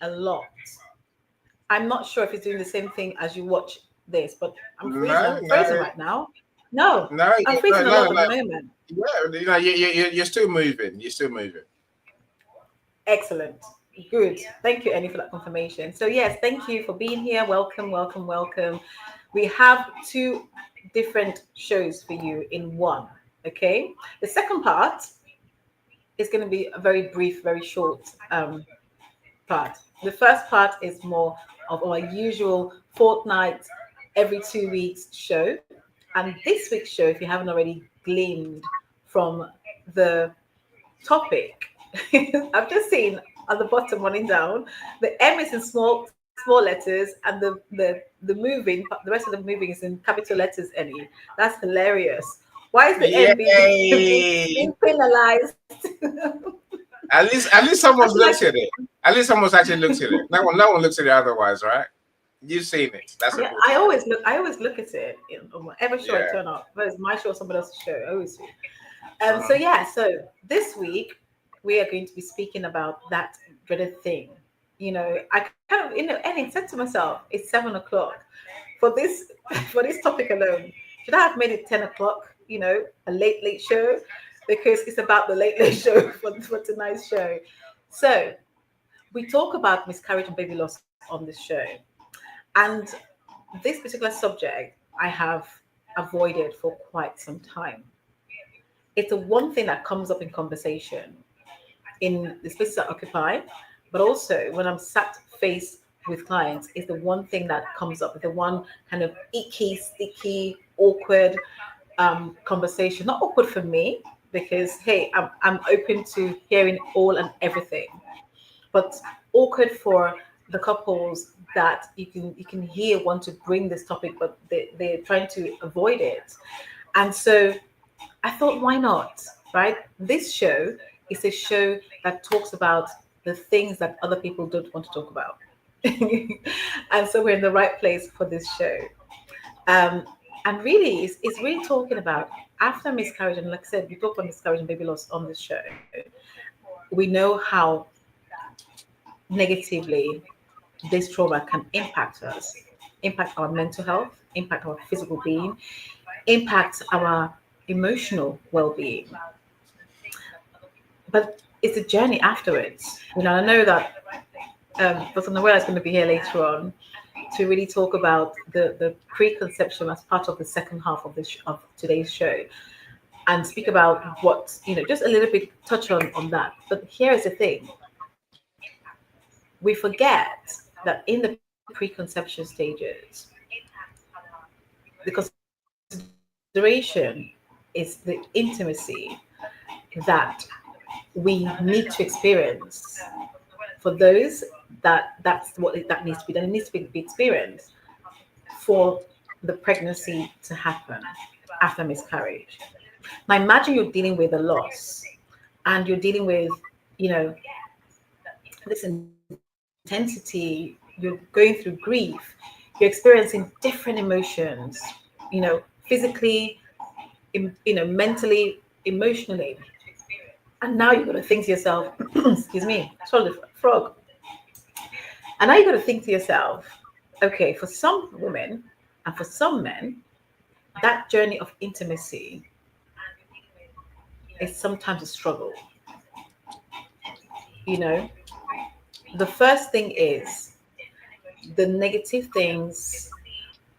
a lot. I'm not sure if it's doing the same thing as you watch this, but I'm freezing. No, I'm no, frozen right now. No, no, I'm no, freezing a no, lot at the no. moment. Yeah, you're still moving. You're still moving. Excellent. Good. Thank you, Annie, for that confirmation. So, yes, thank you for being here. Welcome, welcome, welcome. We have two different shows for you in one. Okay. The second part is going to be a very brief, very short part. The first part is more of our usual fortnight, every 2 weeks show. And this week's show, if you haven't already gleaned from the topic, I've just seen at the bottom running down, the M is in small letters, and the moving, the rest of the moving is in capital letters. Any, that's hilarious. Why is the M Yay! being penalized? At least I someone's feel like looked at it. At least someone's actually looked at it. No one looks at it otherwise, right? You've seen it. That's yeah, important. I always look at it on whatever show I Yeah. turn up, whether it's my show or somebody else's show. I always do. So Uh-huh. yeah, so this week we are going to be speaking about that dreaded thing. I kind of, and I said to myself, it's 7 o'clock for this for this topic alone. Should I have made it 10 o'clock? A late show, because it's about the late show for tonight's show. So we talk about miscarriage and baby loss on this show, and this particular subject I have avoided for quite some time. It's the one thing that comes up in conversation in the spaces I occupy, but also when I'm sat face with clients, is the one thing that comes up, the one kind of icky, sticky, awkward conversation. Not awkward for me, because hey, I'm open to hearing all and everything, but awkward for the couples that you can hear want to bring this topic, but they're trying to avoid it. And so I thought, why not? Right? This show is a show that talks about the things that other people don't want to talk about. And so we're in the right place for this show. Um, and really, it's really talking about after miscarriage. And like I said, we talk about miscarriage and baby loss on this show. We know how negatively this trauma can impact us, impact our mental health, impact our physical being, impact our emotional well-being. But it's a journey afterwards. I know that Dr. Noella is going to be here later on to really talk about the preconception as part of the second half of of today's show, and speak about what, just a little bit touch on that. But here is the thing: we forget that in the preconception stages, the consideration is the intimacy that we need to experience. For those that's what that needs to be done. It needs to be experienced for the pregnancy to happen after miscarriage. Now imagine you're dealing with a loss, and you're dealing with, you know, this intensity, you're going through grief, you're experiencing different emotions, physically, mentally, emotionally. And now you've got to think to yourself, excuse me, swallow the frog. And now you've got to think to yourself, okay, for some women and for some men, that journey of intimacy is sometimes a struggle. You know, the first thing is the negative things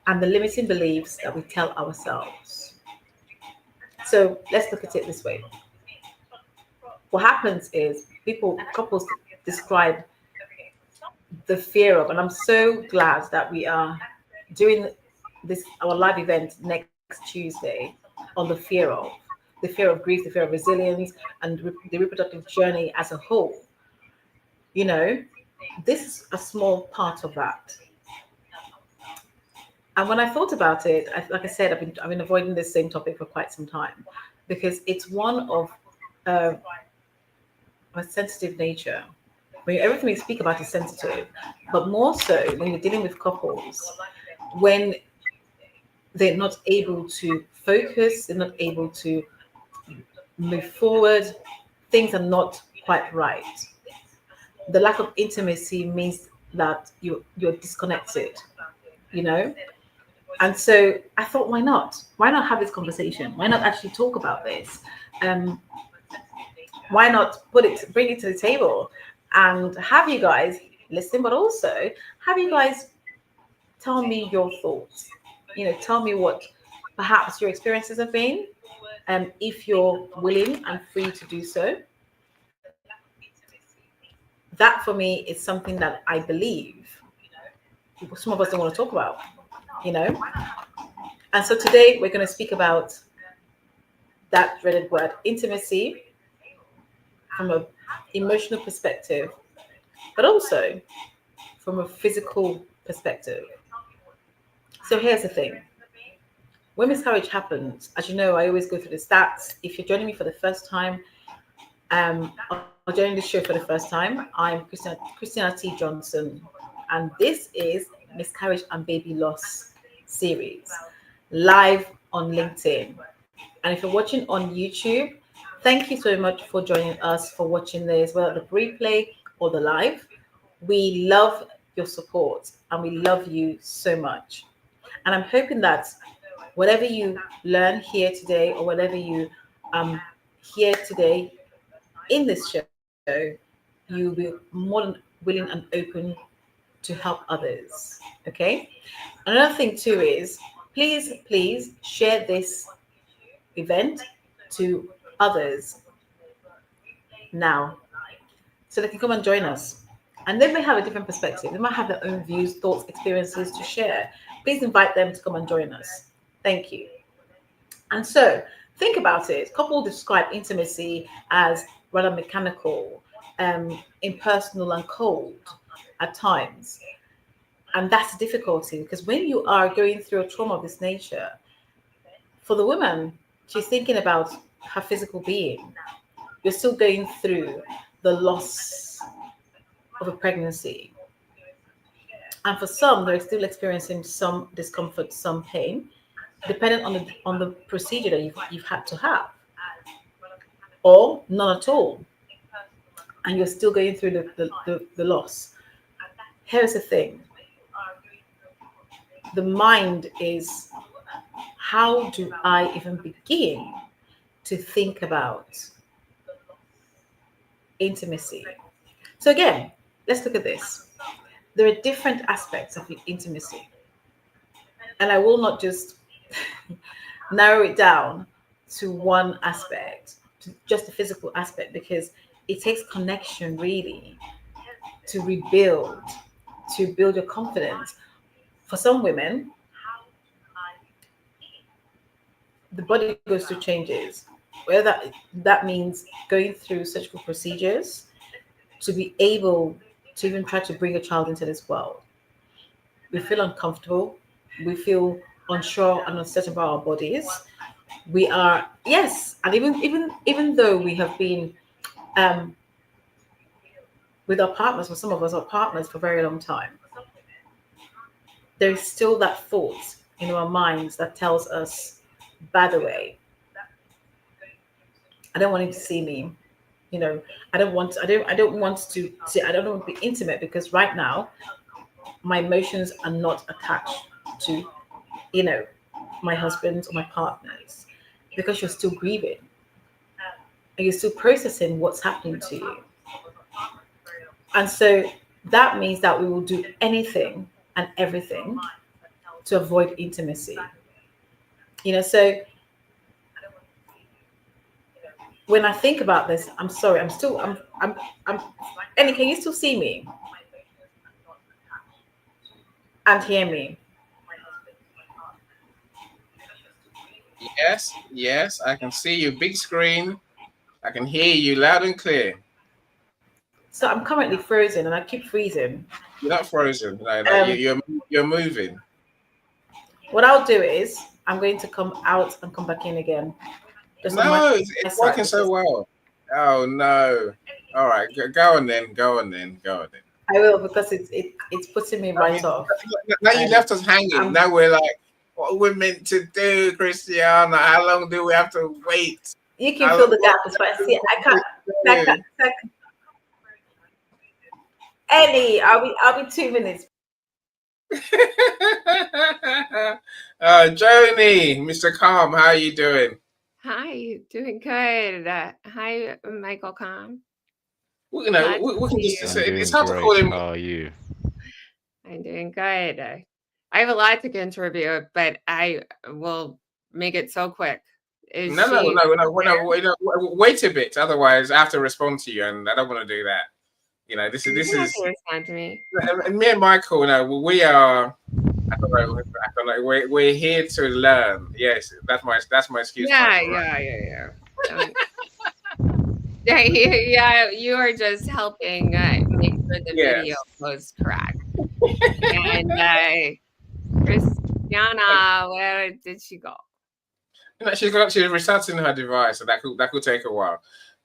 and the limiting beliefs that we tell ourselves. So let's look at it this way. What happens is couples describe the fear of, and I'm so glad that we are doing this, our live event next Tuesday, on the fear of grief, the fear of resilience, and the reproductive journey as a whole. You know, this is a small part of that. And when I thought about it, like I said, I've been avoiding this same topic for quite some time, because it's one of uh, a sensitive nature. Everything we speak about is sensitive, but more so when you're dealing with couples, when they're not able to focus, they're not able to move forward, things are not quite right. the lack of intimacy means that you're disconnected, you know. And so I thought, why not? Why not have this conversation? Why not actually talk about this? Um, why not bring it to the table and have you guys listen, but also have you guys tell me your thoughts. You know, tell me what perhaps your experiences have been, if you're willing and free to do so. That for me is something that I believe some of us don't want to talk about, you know. And so today we're going to speak about that dreaded word, intimacy, from a emotional perspective, but also from a physical perspective. So here's the thing. When miscarriage happens, as you know, I always go through the stats. If you're joining me for the first time, or joining the show for the first time, I'm Christina T. Johnson, and this is Miscarriage and Baby Loss series, live on LinkedIn. And if you're watching on YouTube, thank you so much for joining us, for watching this, whether the replay or the live. We love your support and we love you so much. And I'm hoping that whatever you learn here today or whatever you hear today in this show, you'll be more than willing and open to help others. Okay. Another thing too is please share this event to others now so they can come and join us. And they may have a different perspective. They might have their own views, thoughts, experiences to share. Please invite them to come and join us. Thank you. And so think about it. Couple describe intimacy as rather mechanical, impersonal, and cold at times. And that's the difficulty because when you are going through a trauma of this nature, for the woman, she's thinking about her physical being. You're still going through the loss of a pregnancy. And for some, they're still experiencing some discomfort, some pain, depending on the procedure that you've had to have, or none at all. And you're still going through the loss. Here's the thing. The mind is, how do I even begin to think about intimacy? So again, let's look at this. There are different aspects of intimacy. And I will not just narrow it down to one aspect, to just the physical aspect, because it takes connection really to rebuild, to build your confidence. For some women, the body goes through changes, whether that means going through surgical procedures to be able to even try to bring a child into this world. We feel uncomfortable, we feel unsure and uncertain about our bodies. We are, yes, and even though we have been um, with our partners, for some of us, our partners for a very long time, there is still that thought in our minds that tells us, by the way, I don't want him to see me. You know, I don't want to I don't want to be intimate because right now my emotions are not attached to, you know, my husband or my partners, because you're still grieving and you're still processing what's happening to you. And so that means that we will do anything and everything to avoid intimacy. You know, so when I think about this, I'm sorry, I'm Annie, can you still see me and hear me? Yes, yes, I can see you. Big screen. I can hear you loud and clear. So I'm currently frozen and I keep freezing. You're not frozen. No, Um, you're moving. what I'll do is I'm going to come out and come back in again, just on my No, side it's because working so well. Oh no. All right, go on then. Go on then. Go on then. I will, because it's putting me I right mean, off. now you Um, left us hanging. I'm Now we're like, what are we meant to do, Christiana? How long do we have to wait? You can How fill long, the what gap as far as do see. we I can't. do? Ellie, I'll be 2 minutes. Joni, Mr. Calm, how are you doing? Hi, doing good. Hi, Michael Kahn. We, Glad to we can see just you. I'm it's doing hard to call great. him. How are you? I'm doing good. I have a lot to contribute, but I will make it so quick. Is No, no, she no, no, there? no, no, wait a bit. Otherwise, I have to respond to you, and I don't want to do that. You This don't have is to respond to me. and me and Michael. We are. I don't know. I don't know. We're here to learn. Yes, that's my excuse, Yeah, Michael. yeah, yeah, yeah. Don't, yeah, yeah. You are just helping make sure the video Yes. goes correct. And Christiana, where did she go? She's restarting her device, so that could take a while.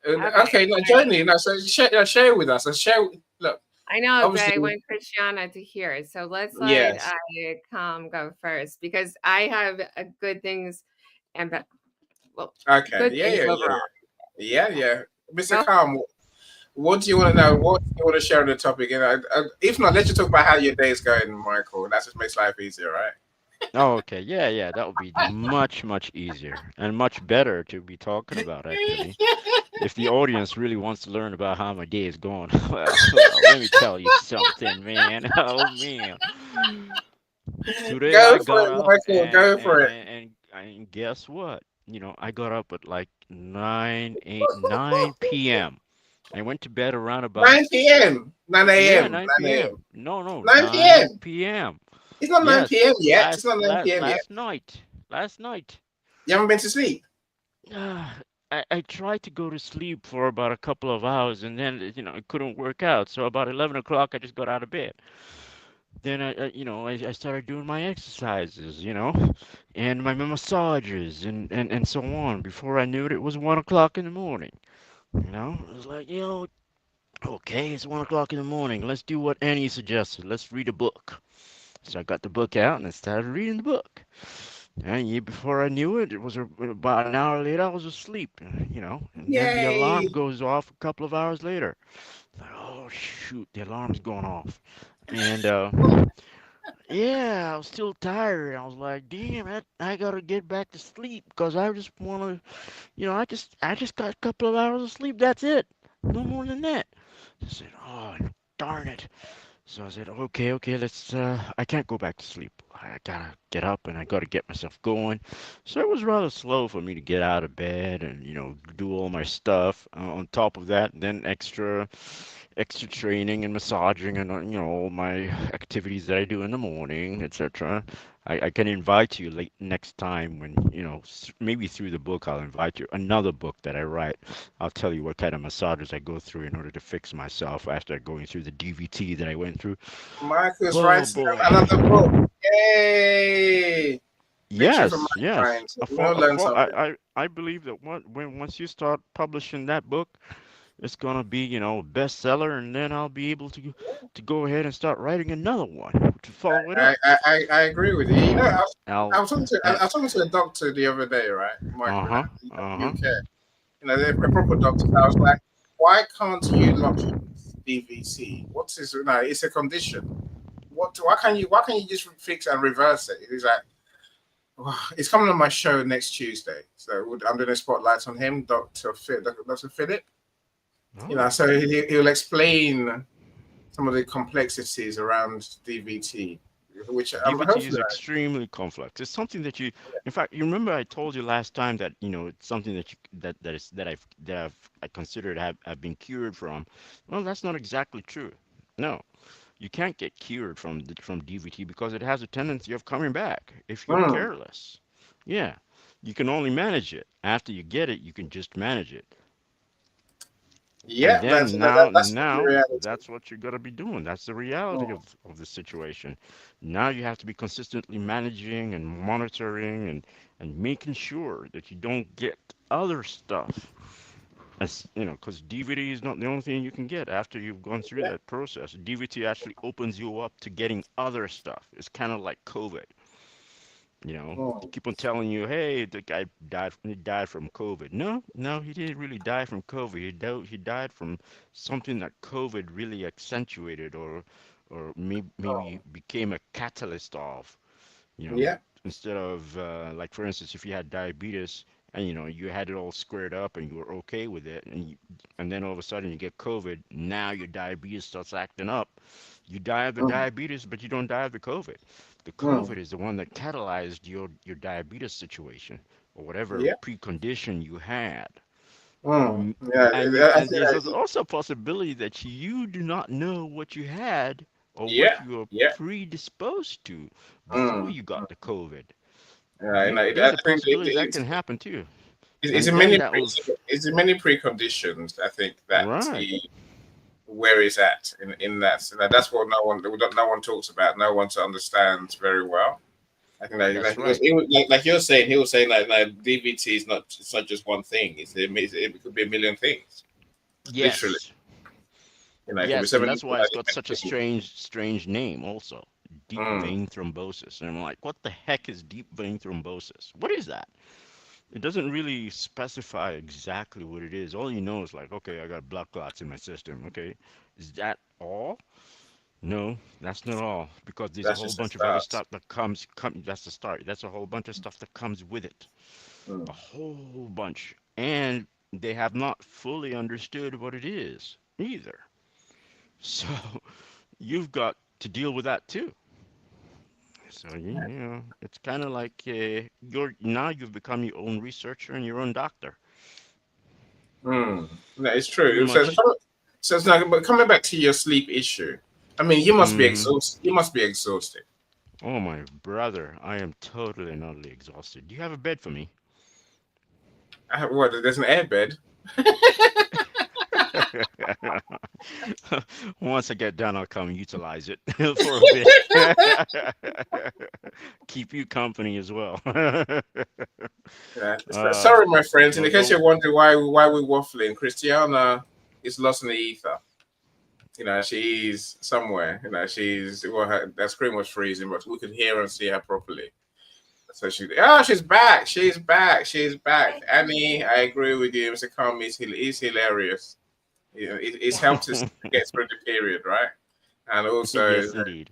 Okay, Okay, no, Joni, no, so share with us. Look, I know, but obviously, I want Christiana to hear it. So let's let yes. Calm go first because I have good things and well, Okay, good yeah, things yeah, yeah, overall. yeah, yeah, yeah. Mr. Go. Calm, what do you want to know? What do you want to share on the topic? If not, let's just talk about how your day is going, Michael. That just makes life easier, right? Oh, okay. Yeah, yeah. That would be much, much easier and much better to be talking about, actually. If the audience really wants to learn about how my day is going, well, let me tell you something, man. Oh, man. Today Go I for got it, up Michael. Go for it. and guess what? I got up at like 9 p.m. I went to bed around about 9 p.m., 9 yeah, a.m., 9 9 a.m., p.m. No, no, 9 9 p.m. p.m. It's not 9 p.m. Yes, yet. It's not 9 p.m. yet. last night. Last night. You haven't been to sleep. I tried to go to sleep for about a couple of hours and then, it couldn't work out. So about 11 o'clock, I just got out of bed. Then I started doing my exercises, and my massages and so on. Before I knew it, it was 1 o'clock in the morning. It was like, okay, it's 1 o'clock in the morning. Let's do what Annie suggested. Let's read a book. So I got the book out and I started reading the book. And yeah, before I knew it, it was about an hour later, I was asleep. And then the alarm Yay. goes off a couple of hours later. Like, oh, shoot, the alarm's going off. And yeah, I was still tired. I was like, damn it, I gotta get back to sleep because I just wanna, I just got a couple of hours of sleep. That's it. No more than that. I said, oh, darn it. So I said, okay, okay, I can't go back to sleep. I gotta get up and I gotta get myself going. So it was rather slow for me to get out of bed and, do all my stuff. On top of that, then extra training and massaging and, all my activities that I do in the morning, etc. I can invite you late next time when, maybe through the book, I'll invite you. Another book that I write, I'll tell you what kind of massages I go through in order to fix myself after going through the DVT that I went through. Michael's Oh writing boy. another book. Yay. Victory for Yes, yes. mankind. We all learn something. I believe that once you start publishing that book, it's gonna be, a bestseller, and then I'll be able to go ahead and start writing another one to follow it up. I agree with you. I'll, I was talking to a doctor the other day, right, Michael, uh-huh, in the uh-huh. UK. They're a proper doctor. I was like, why can't you not use DVC? What's this? No, it's a condition. Why can't you just fix and reverse it? He's like, "Oh, it's coming on my show next Tuesday, so I'm doing a spotlight on him, Dr. Philip. Oh. So he'll explain some of the complexities around DVT, which I'm DVT is hopefully. extremely complex. It's something that in fact, you remember I told you last time that it's something that that is I considered have been cured from. Well, that's not exactly true. No, you can't get cured from DVT because it has a tendency of coming back if you're Mm, careless. Yeah, you can only manage it. After you get it, you can just manage it. And yeah, then that's the now reality. that's what you got to be doing. That's the reality Mm, of the situation. Now you have to be consistently managing and monitoring and making sure that you don't get other stuff. As because DVD is not the only thing you can get after you've gone through yeah, that process. DVT actually opens you up to getting other stuff. It's kind of like COVID. Mm. They keep on telling you, hey, the guy died from COVID. No, no, he didn't really die from COVID. He died from something that COVID really accentuated, or maybe Oh. became a catalyst of. you know, Yeah. Instead of like for instance, if you had diabetes and you had it all squared up and you were okay with it, and then all of a sudden you get COVID, now your diabetes starts acting up. You die of the Mm. diabetes, but you don't die of the COVID. The Mm. COVID is the one that catalyzed your diabetes situation or whatever Yeah. precondition you had. Mm. M- Yeah. I and think there's that. also a possibility that you do not know what you had or what Yeah. you are Yeah. predisposed to before Mm. you got the COVID. Yeah. I There's a think possibility that can happen too. it's And in then many that will, it's in many preconditions. I think that right. he where he's at in that. So that's what no one talks about. No one understands very well. I think That's because right. like you're saying, he was saying like DVT is not it's not just one thing. It could be a million things. Literally, Yes. it could be Yes, so and many that's why it's got different such a things. strange name also. Deep Mm, vein thrombosis. And I'm like, what the heck is deep vein thrombosis? What is that? It doesn't really specify exactly what it is. All you know is like, okay, I got blood clots in my system. Okay. Is that all? No, that's not all. Because there's a that's whole just a bunch of other start. stuff that that's the start. That's a whole bunch of stuff that comes with it. Mm, A whole bunch. And they have not fully understood what it is either. So you've got to deal with that too. So it's kind of like you've become your own researcher and your own doctor, No, it's pretty true. much. So it's not. But coming back to your sleep issue, I mean, you must be Hmm. exhausted. You must be exhausted. Oh my brother, I am totally and utterly exhausted. Do you have a bed for me? What? There's an airbed. Once I get done, I'll come utilize it for a bit. Keep you company as well. Yeah. uh, Sorry, my friends. In no, case don't. you're wondering why we're waffling, Christiana is lost in the ether. She's somewhere. That screen was freezing, but we could hear and see her properly. So she's back. She's back. She's back. Annie, I agree with you. Mr. Khan is hilarious. It's helped us get through the period, right? And also, Yes, indeed.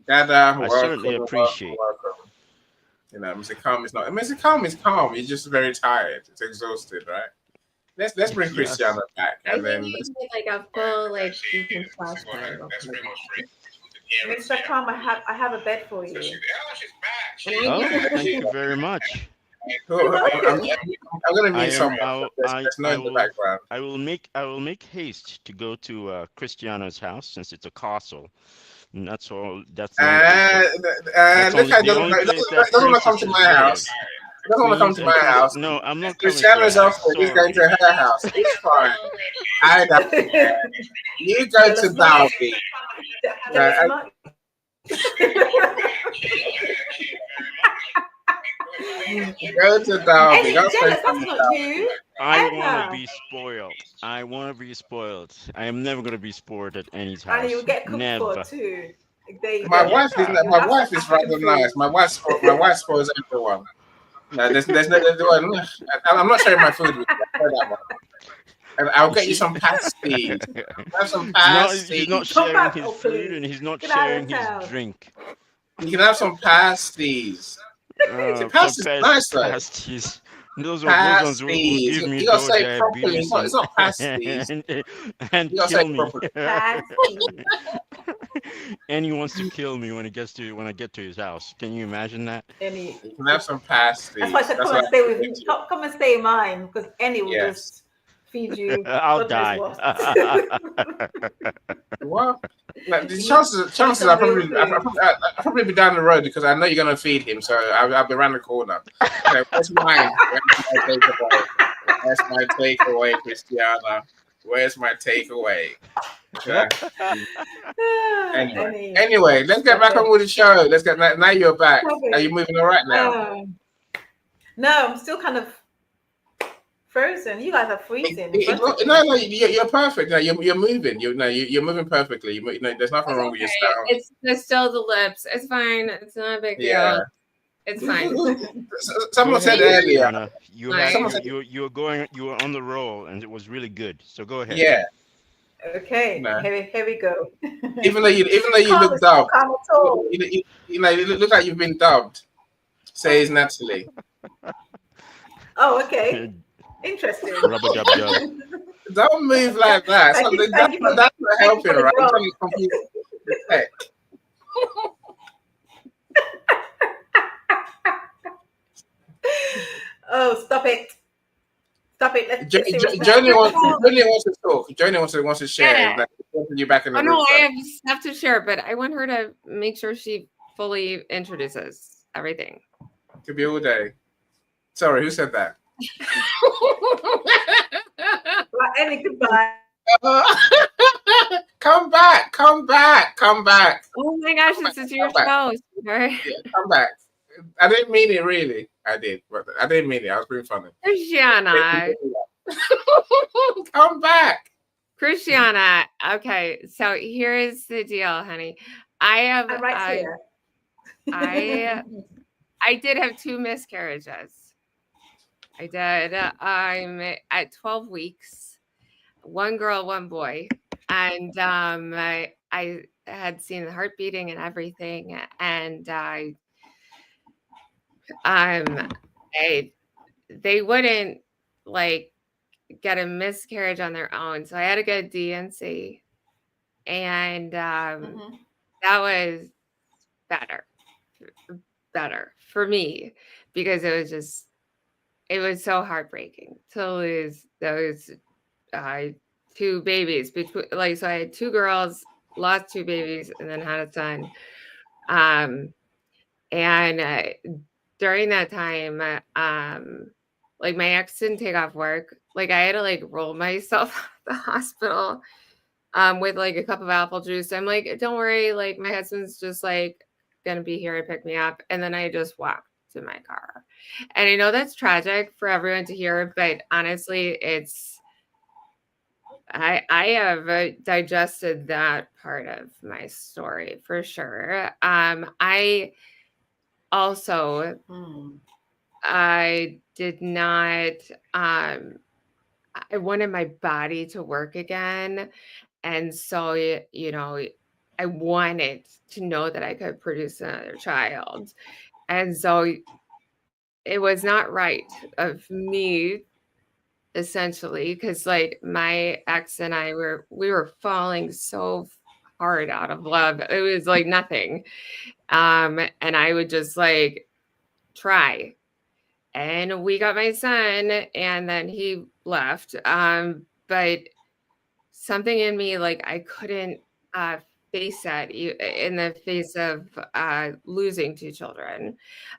Dada, I welcome, certainly welcome, appreciate. welcome. Mr. Calm is not. Mr. Calm is calm. He's just very tired. It's exhausted, right? Let's bring Christiana Yes. back, I and think then you let's. need like a full like deacon flashlight or something like that. Mr. Calm, I have a bed for you. And I Oh, need to thank you very much. Cool. I'm gonna I mute am. someone. There's no in the background. I will make haste to go to Christiana's house since it's a castle. And that's all. That's the only place that. And look how it The only place that doesn't want to come to princesses my house. live. He doesn't want to come Queens to and my prince. house. No, I'm not coming to your Christiana's off. house. He's going Sorry. to her house. It's fine. I don't care. You go Tell to us not. Derby. Tell Uh, us not. Go to Derby. Annie, Go you're spend jealous. time That's with not Derby. you. I want to Anna. be spoiled. I want to be spoiled. I am never going to be spoiled at Annie's Anna, you'll house. get cooked for Never. too. There you My go. wife is Yeah. You'll my have some wife is African rather food. nice. My wife spoils everyone. No, there's no. I'm not sharing my food with you. I know that much. And I'll You get you see? some pasties. Have some He's not pasties. Come sharing back, his oh food please. and he's not Get out sharing of his town. drink. You can have some pasties. See, pasties nice though. Pasties. Those ones will Pasties. give me You gotta door say it properly. diabetes It's not pasties. and You gotta say kill it me. properly. Pasty. And he wants to kill me when I get to his house. Can you imagine that? Any. You can have some That's why I pasties. said That's come what and I stay with say me. to you. Come and stay in mine because Annie will Yes. just feed you I'll God knows die. what. Well, like, the You eat chances some are real probably food. I'll probably be down the road because I know you're gonna feed him, so I'll be around the corner. Where's mine? Where's my takeaway? Where's my takeaway, Christiana? Where's my takeaway? Yeah. Anyway, Annie, let's get stop back on it. with the show. Let's get now. You're back. Stop Are it. you moving all right now? No, I'm still kind of frozen. You guys are freezing in front of No, me. you're perfect. No, you're moving. You're moving perfectly. There's nothing It's wrong with your okay. sound. It's still the lips. It's fine. It's not a big Yeah. deal. It's fine. Someone Go said ahead, Miss earlier. Kiana. You had Fine. Someone you said, you were going you were on the roll and it was really good. So go ahead. yeah, Okay, you know, here we go. even though you Calm look is not dubbed, calm at all. you look like you've been dubbed. Says Natalie. Oh, okay. Interesting. Rubber dub dub. Don't move like that. thank you, Something thank you for that's not thank you helping, for the right? You're growth. trying to confuse the tech. Oh, stop it. Stop it. Let's get serious now. Joni First of all, wants to talk. Joni wants to share. Yeah. Like, you back in Oh the no, room. I Sorry. have stuff to share, but I want her to make sure she fully introduces everything. Could be all day. Sorry, who said that? right, Ellie, goodbye. Come back, come back, come back. Oh my gosh, Come back, this is your come back. show, sweetheart. Yeah, come back. I didn't mean it really. I did, but I didn't mean it. I was being funny. Christiana. Come back. Christiana. Okay, so here is the deal, honey. I have I'm right here. I did have 2 miscarriages. I did. I'm at 12 weeks, 1 girl, 1 boy, and I had seen the heart beating and everything, and they wouldn't like get a miscarriage on their own, so I had to get DNC, and Mhm. that was better for me because it was so heartbreaking to lose those 2 babies between, like, so I had 2 girls, lost 2 babies, and then had a son. And during that time, like my ex didn't take off work. Like I had to like roll myself out of the hospital with like a cup of apple juice. I'm like, don't worry, like my husband's just like gonna be here to pick me up. And then I just walked to my car. And I know that's tragic for everyone to hear, but honestly, I have digested that part of my story for sure. I also Mm. I did not I wanted my body to work again. And so, you know, I wanted to know that I could produce another child. And so it was not right of me essentially because like my ex and we were falling so hard out of love. It was like nothing. And I would just like try. And we got my son and then he left. But something in me like I couldn't face that in the face of losing 2 children.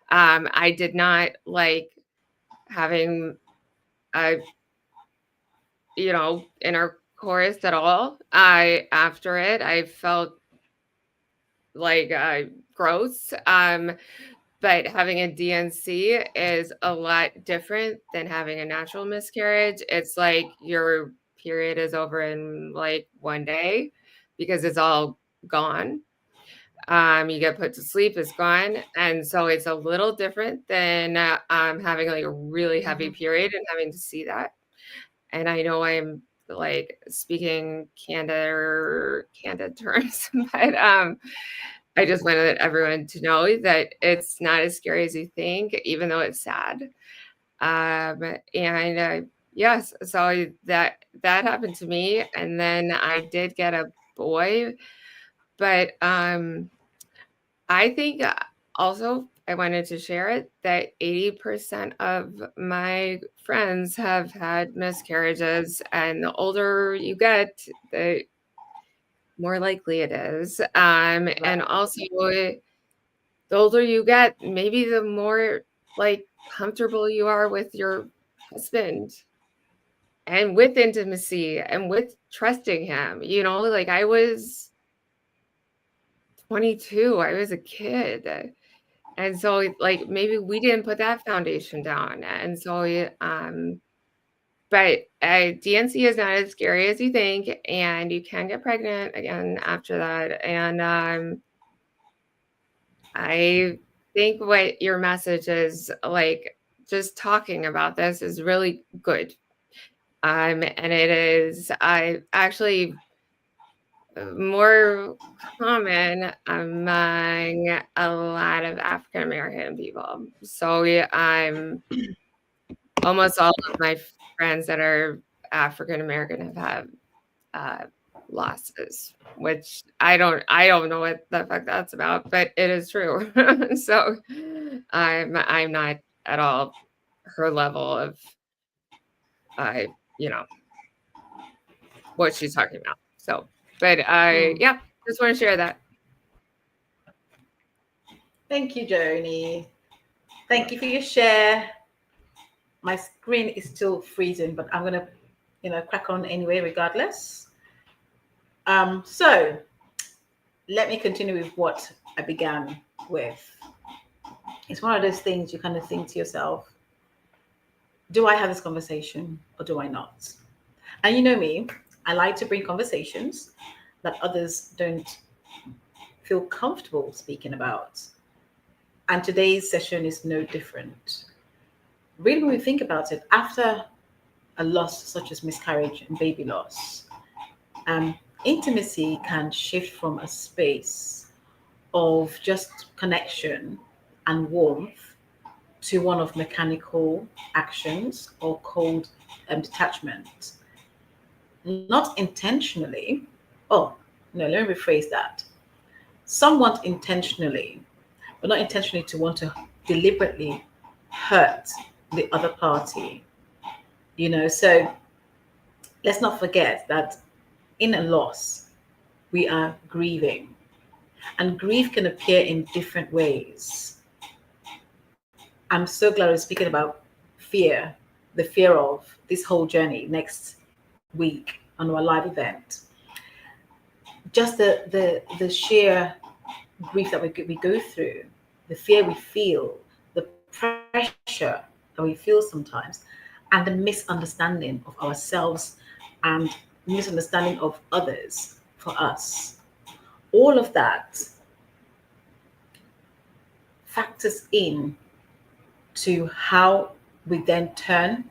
I did not like having intercourse at all. After it, I felt like gross. But having a DNC is a lot different than having a natural miscarriage. It's like your period is over in like 1 day because it's all gone. You get put to sleep, it's gone. And so it's a little different than having like a really heavy Mhm. period and having to see that. And I know I'm like speaking candid terms, but I just wanted everyone to know that it's not as scary as you think, even though it's sad. And yes, so that happened to me, and then I did get a boy, but I think also I wanted to share it that 80% of my friends have had miscarriages, and the older you get, the more likely it is. And also the older you get, maybe the more like comfortable you are with your husband and with intimacy and with trusting him. You know, like I was 22, I was a kid. And so like maybe we didn't put that foundation down. And so but DNC is not as scary as you think, and you can get pregnant again after that. And I think what your message is, like, just talking about this is really good. And it is, I actually more common among a lot of African American people. So I'm almost all of my friends that are African American have had uh, losses, which I don't know what the fuck that's about, but it is true. So I'm not at all her level of you know what she's talking about. So, but Hmm. yeah, just want to share that. Thank you, Joni. Thank you for your share. My screen is still freezing, but I'm gonna, crack on anyway, regardless. So let me continue with what I began with. It's one of those things you kind of think to yourself, do I have this conversation or do I not? And you know me, I like to bring conversations that others don't feel comfortable speaking about. And today's session is no different. Really, when we think about it, after a loss such as miscarriage and baby loss, um, intimacy can shift from a space of just connection and warmth to one of mechanical actions or cold detachment. Not intentionally. Oh, no, let me rephrase that. Somewhat intentionally, but not intentionally to want to deliberately hurt the other party. So let's not forget that in a loss, we are grieving, and grief can appear in different ways. I'm so glad we're speaking about fear, the fear of this whole journey next week on our live event. Just the sheer grief that we go through, the fear we feel, the pressure that we feel sometimes, and the misunderstanding of ourselves and misunderstanding of others for us. All of that factors in to how we then turn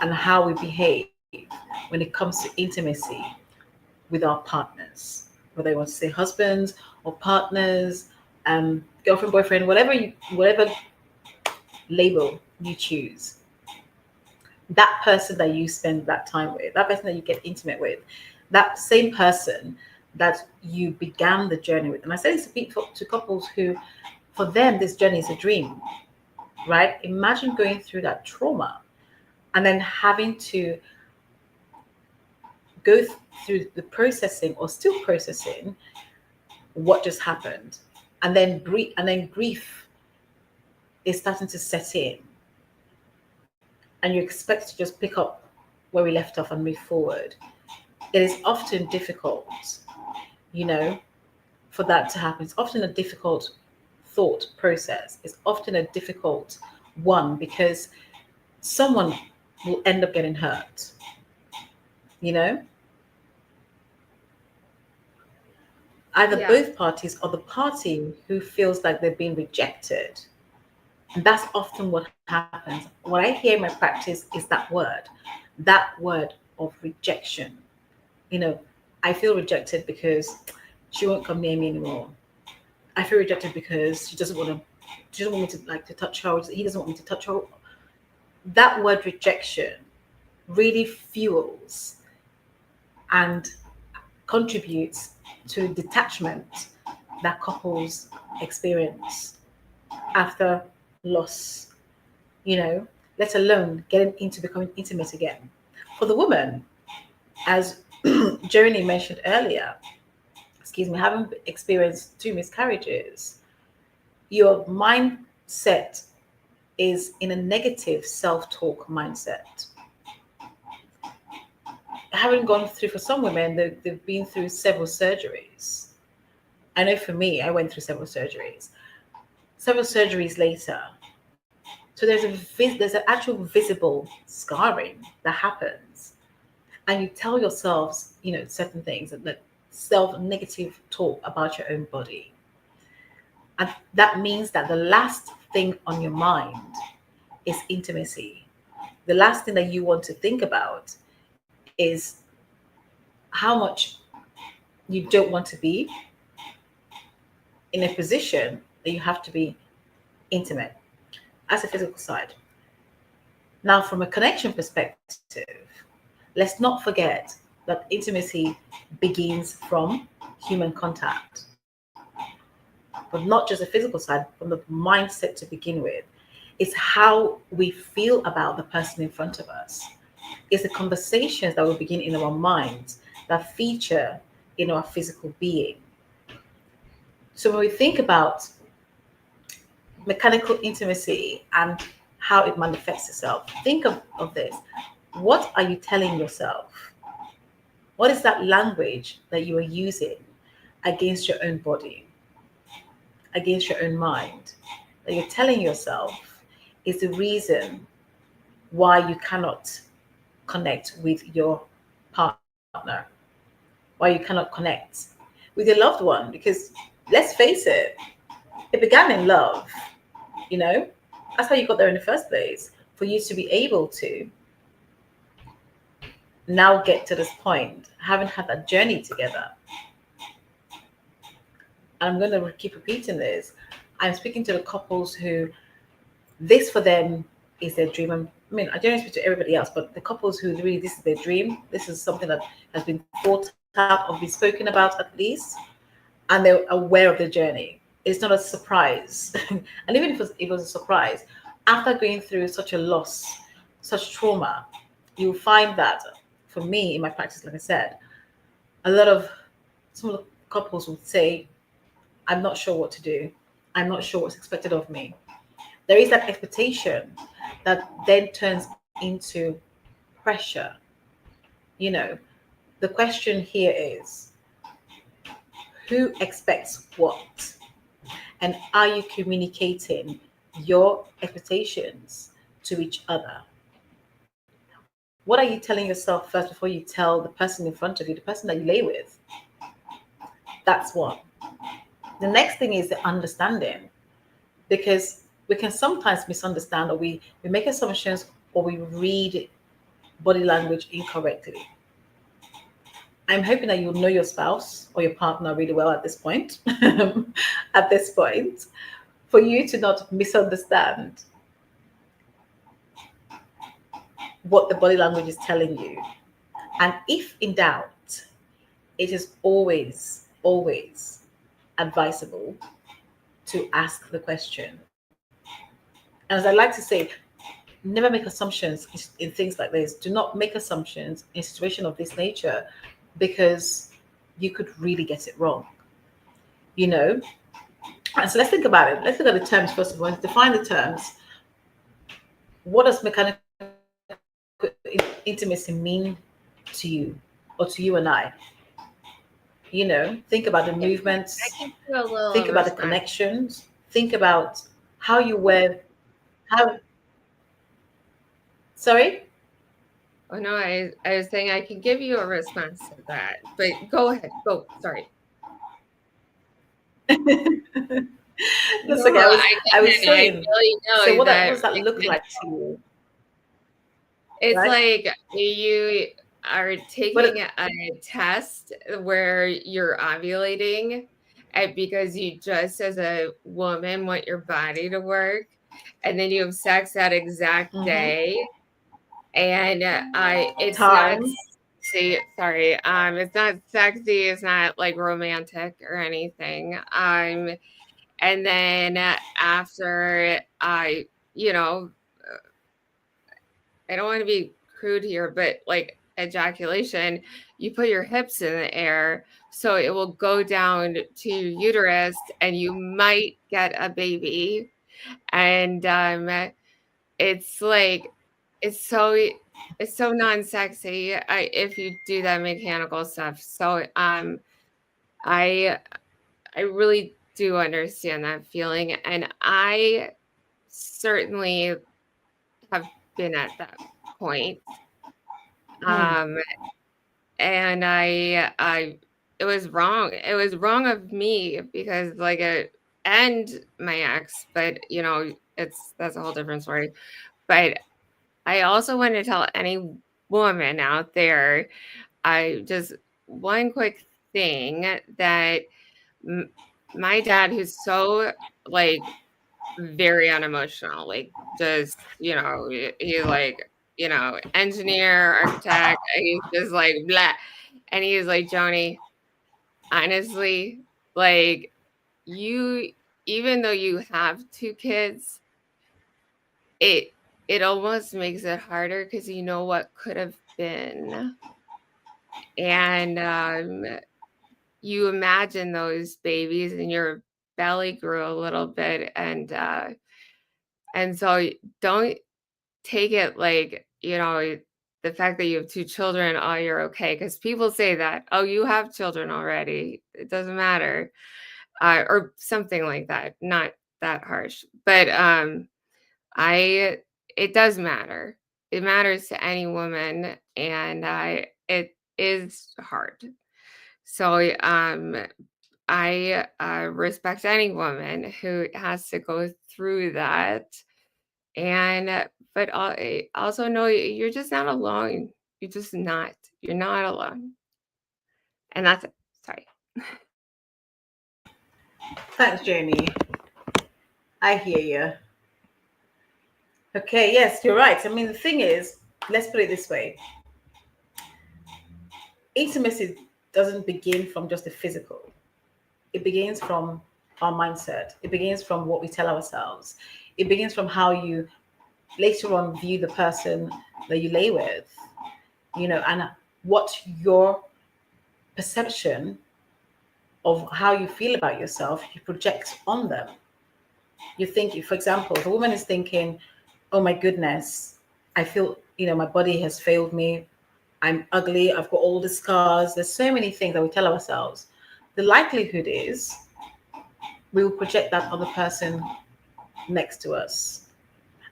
and how we behave when it comes to intimacy with our partners, whether you want to say husbands or partners, girlfriend, boyfriend, whatever label you choose. That person that you spend that time with, that person that you get intimate with, that same person that you began the journey with. And I say this to couples who, for them, this journey is a dream, right? Imagine going through that trauma and then having to go through the processing or still processing what just happened, and then grief is starting to set in, and you expect to just pick up where we left off and move forward. It is often difficult, you know, for that to happen. It's often a difficult thought process. It's often a difficult one because someone will end up getting hurt, you know, either Yeah. both parties or the party who feels like they've been rejected. And that's often what happens. What I hear in my practice is that word of rejection. You know, I feel rejected because she won't come near me anymore. I feel rejected because she doesn't want me to like to touch her. Or he doesn't want me to touch her. That word rejection really fuels and contributes to detachment that couples experience after loss, let alone getting into becoming intimate again. For the woman, as Joni mentioned earlier, excuse me, having experienced two miscarriages, your mindset is in a negative self talk mindset. Having gone through, for some women, they've been through several surgeries. I know for me, I went through several surgeries. Several surgeries later, so there's an actual visible scarring that happens, and you tell yourselves, certain things that self negative talk about your own body. And that means that the last thing on your mind is intimacy. The last thing that you want to think about is how much you don't want to be in a position that you have to be intimate. As a physical side. Now, from a connection perspective, let's not forget that intimacy begins from human contact, but not just the physical side, from the mindset to begin with. It's how we feel about the person in front of us. It's the conversations that will begin in our minds that feature in our physical being. So when we think about mechanical intimacy and how it manifests itself, think of this. What are you telling yourself? What is that language that you are using against your own body, against your own mind, that you're telling yourself is the reason why you cannot connect with your partner, why you cannot connect with your loved one? Because let's face it, it began in love, you know? That's how you got there in the first place, for you to be able to now get to this point, having had that journey together. And I'm going to keep repeating this. I'm speaking to the couples who this for them is their dream. I mean, I don't speak to everybody else, but the couples who really this is their dream. This is something that has been thought out or been spoken about at least, and they're aware of the journey. It's not a surprise, and even if it was a surprise, after going through such a loss, such trauma, you'll find that for me in my practice, like I said, a lot of some of the couples would say, I'm not sure what to do. I'm not sure what's expected of me. There is that expectation that then turns into pressure. You know, the question here is who expects what? And are you communicating your expectations to each other? What are you telling yourself first before you tell the person in front of you, the person that you lay with? That's one. The next thing is the understanding, because we can sometimes misunderstand, or we make assumptions, or we read body language incorrectly. I'm hoping that you'll know your spouse or your partner really well at this point. At this point, for you to not misunderstand what the body language is telling you. And if in doubt, it is always advisable to ask the question. And as I like to say, never make assumptions in things like this. Do not make assumptions in a situation of this nature, because you could really get it wrong, you know? And so let's think about it. Let's look at the terms first of all. Let's define the terms. What does mechanical intimacy mean to you, or to you and I? You know, think about the I movements, can do a think little about the response. connections, think about how you wear, how, sorry? Oh no, I was saying I can give you a response to that, but go ahead. Go. Sorry. That's No, okay. I was I saying, really so know what that does that look mechanical. like to you, It's right? like you are taking What a test where you're ovulating, and because you just as a woman want your body to work, and then you have sex that exact mhm. day, and I it's not Time. sexy. Sorry, it's not sexy. It's not like romantic or anything. And then after you know, I don't want to be crude here, but like ejaculation, you put your hips in the air so it will go down to your uterus and you might get a baby. And it's like it's so it's so non-sexy if you do that mechanical stuff. So I I really do understand that feeling, and I certainly have been at that point. Mm. Um, and I it was wrong. It was wrong of me because like and my ex, but that's a whole different story. But I also want to tell any woman out there, I just one quick thing that m- my dad, who's so like very unemotional, like just he's like engineer, architect, and he's just like blah, and he's like, Joni, honestly, like you, even though you have two kids, it it almost makes it harder because you know what could have been. And you imagine those babies and your belly grew a little bit, and so don't take it like, the fact that you have two children, oh, you're okay, because people say that, oh, you have children already, it doesn't matter, or something like that. Not that harsh, but I it does matter. It matters to any woman, and it is hard. So I respect any woman who has to go through that, and but also know you're just not alone. You're just not. You're not alone, and that's it. Sorry. Thanks, Jamie. I hear you. Okay, yes, you're right. I mean, the thing is, let's put it this way: intimacy doesn't begin from just the physical. It begins from our mindset. It begins from what we tell ourselves. It begins from how you later on view the person that you lay with, and what your perception of how you feel about yourself you project on them. You think, for example, if a woman is thinking, oh my goodness, I feel, my body has failed me. I'm ugly. I've got all the scars. There's so many things that we tell ourselves. The likelihood is we will project that on the person next to us.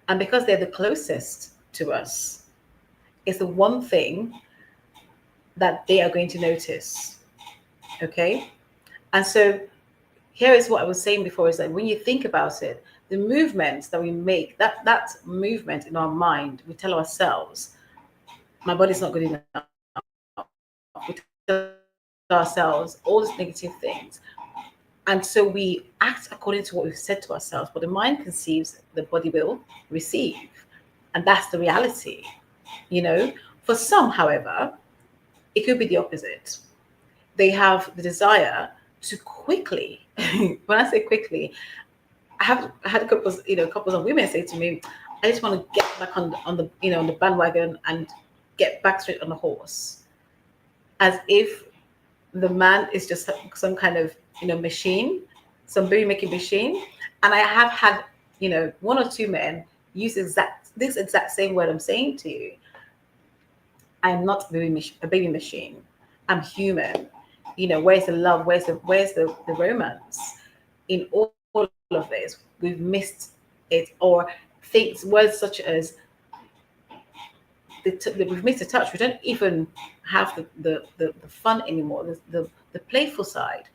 And because they're the closest to us, it's the one thing that they are going to notice. Okay. And so here is what I was saying before, is that when you think about it, the movements that we make, that movement in our mind, we tell ourselves, my body's not good enough. We tell ourselves all these negative things. And so we act according to what we've said to ourselves. What the mind conceives, the body will receive. And that's the reality. For some, however, it could be the opposite. They have the desire to quickly, when I say quickly, I had couples of women say to me, I just want to get back on the bandwagon and get back straight on the horse, as if the man is just some kind of machine, some baby making machine. And I have had one or two men use this exact same word I'm saying to you. I'm not a baby machine. I'm human. Where's the love? Where's the romance in all of this? We've missed it, or things, words such as we've missed a touch. We don't even have the fun anymore. The playful side.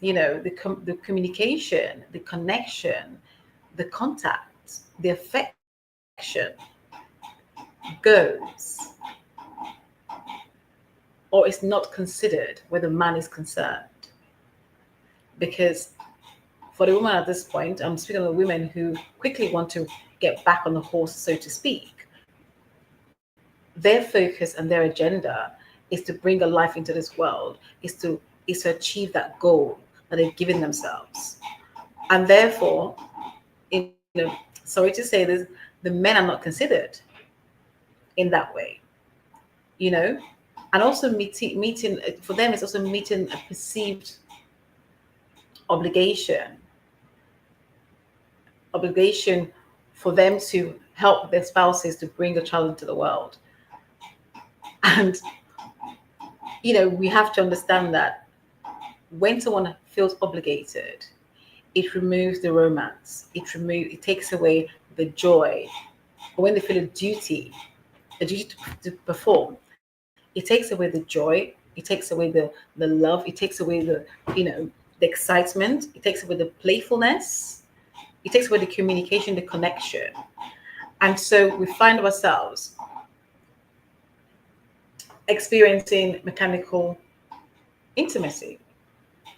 The communication, the connection, the contact, the affection goes, or it's not considered where the man is concerned. Because for the woman at this point, I'm speaking of the women who quickly want to get back on the horse, so to speak. Their focus and their agenda is to bring a life into this world, is to achieve that goal that they've given themselves. And therefore, sorry to say this, the men are not considered in that way, you know, and also meeting for them is also meeting a perceived obligation for them to help their spouses to bring a child into the world. And we have to understand that when someone feels obligated, it removes the romance, it takes away the joy. When they feel a duty to perform, it takes away the joy, it takes away the love, it takes away the the excitement, it takes away the playfulness, it takes away the communication, the connection. And so we find ourselves experiencing mechanical intimacy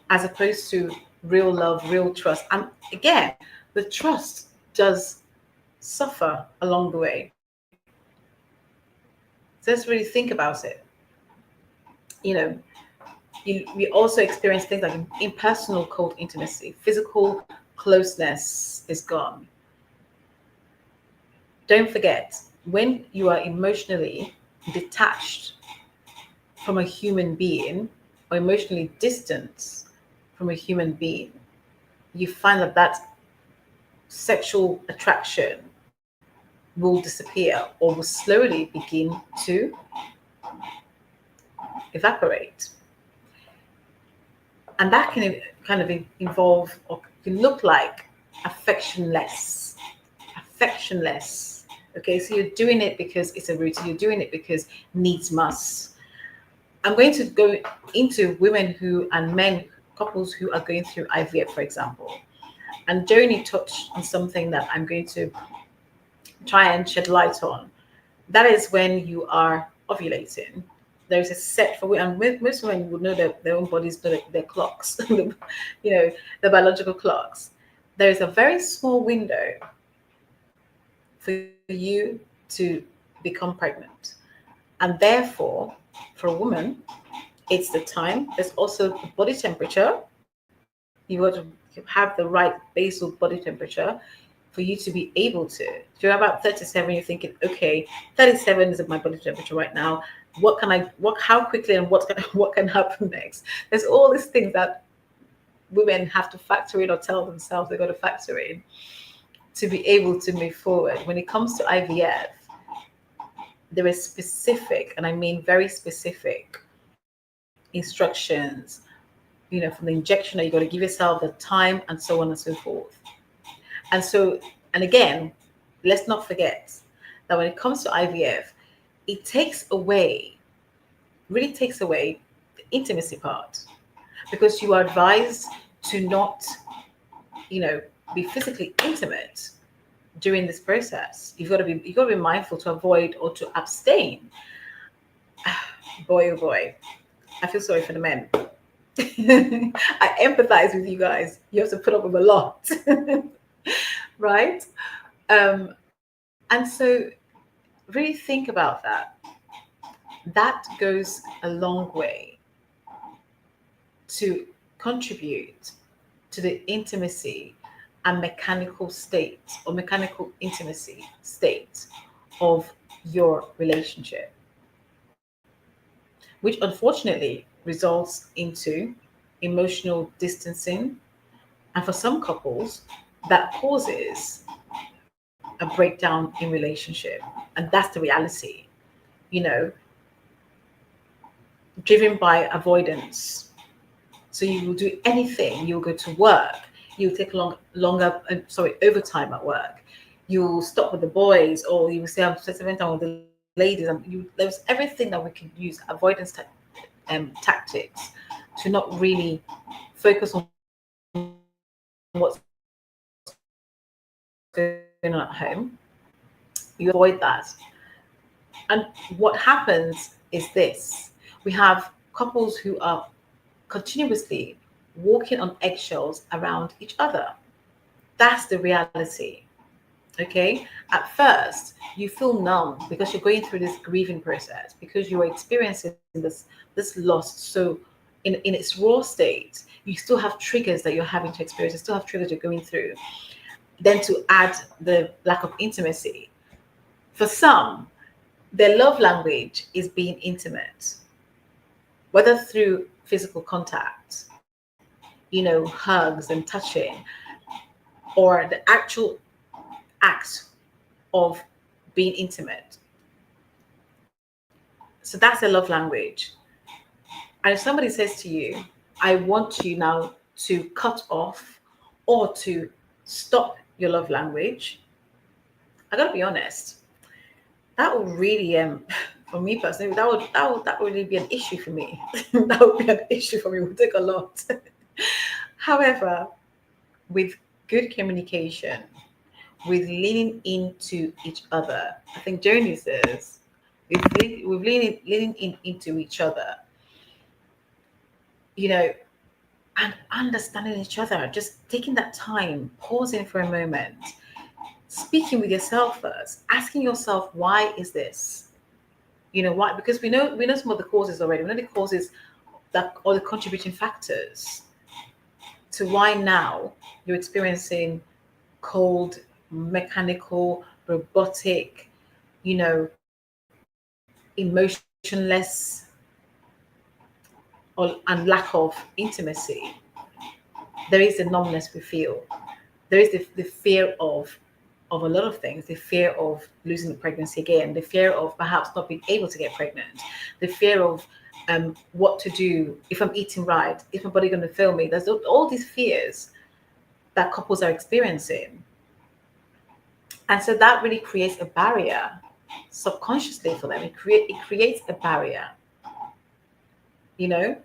as opposed to real love, real trust. And again, the trust does suffer along the way. So let's really think about it. You know, we also experience things like impersonal cold intimacy, physical closeness is gone. Don't forget, when you are emotionally detached from a human being or emotionally distant from a human being, you find that that sexual attraction will disappear or will slowly begin to evaporate. And that can kind of involve or can look like affectionless. Affectionless. Okay, so you're doing it because it's a routine, you're doing it because needs must. I'm going to go into women who and men, couples who are going through IVF, for example. And Joni touched on something that I'm going to try and shed light on. That is when you are ovulating. There is a set for women, and most women would know that their own bodies know their clocks, you know, the biological clocks. There is a very small window for you to become pregnant. And therefore, for a woman, it's the time. There's also the body temperature. You got to have the right basal body temperature for you to be able to. If you're about 37, you're thinking, okay, 37 is my body temperature right now. What can I, what, how quickly and what can happen next? There's all these things that women have to factor in or tell themselves they've got to factor in to be able to move forward. When it comes to IVF, there is specific, and I mean very specific, instructions, from the injection that you got to give yourself the time and so on and so forth. And so, and again, let's not forget that when it comes to IVF, it takes away, really takes away the intimacy part because you are advised to not, be physically intimate during this process. You've got to be mindful to avoid or to abstain. Boy, oh boy, I feel sorry for the men. I empathize with you guys. You have to put up with a lot, right? And so, really think about that. That goes a long way to contribute to the intimacy and mechanical state or mechanical intimacy state of your relationship, which unfortunately results into emotional distancing. And for some couples, that causes a breakdown in relationship. And that's the reality, you know, driven by avoidance. So you will do anything. You'll go to work. You'll take overtime at work. You'll stop with the boys, or you will say, I'm spending time with the ladies. And there's everything that we can use, avoidance tactics, to not really focus on what's going on at home. You avoid that. And what happens is this: we have couples who are continuously walking on eggshells around each other. That's the reality. Okay, at first you feel numb because you're going through this grieving process, because you are experiencing this loss so in its raw state. You still have triggers that you're having to experience, you still have triggers you're going through. Then to add the lack of intimacy, for some, their love language is being intimate, whether through physical contact, hugs and touching, or the actual act of being intimate. So that's a love language. And if somebody says to you, I want you now to cut off or to stop your love language, I gotta be honest, that would really for me personally, that would really be an issue for me. That would be an issue for me. It would take a lot. However, with good communication, with leaning into each other, I think Joni says, with leaning into each other, you know, and understanding each other, just taking that time, pausing for a moment, speaking with yourself first, asking yourself, why is this? You know why? Because we know some of the causes already. We know the causes that or the contributing factors to why now you're experiencing cold, mechanical, robotic, you know, emotionless and lack of intimacy. There is the numbness we feel. There is the fear of a lot of things, the fear of losing the pregnancy again, the fear of perhaps not being able to get pregnant, the fear of what to do if I'm eating right, if my body going to fail me. There's all these fears that couples are experiencing. And so that really creates a barrier subconsciously for them. It creates a barrier. You know,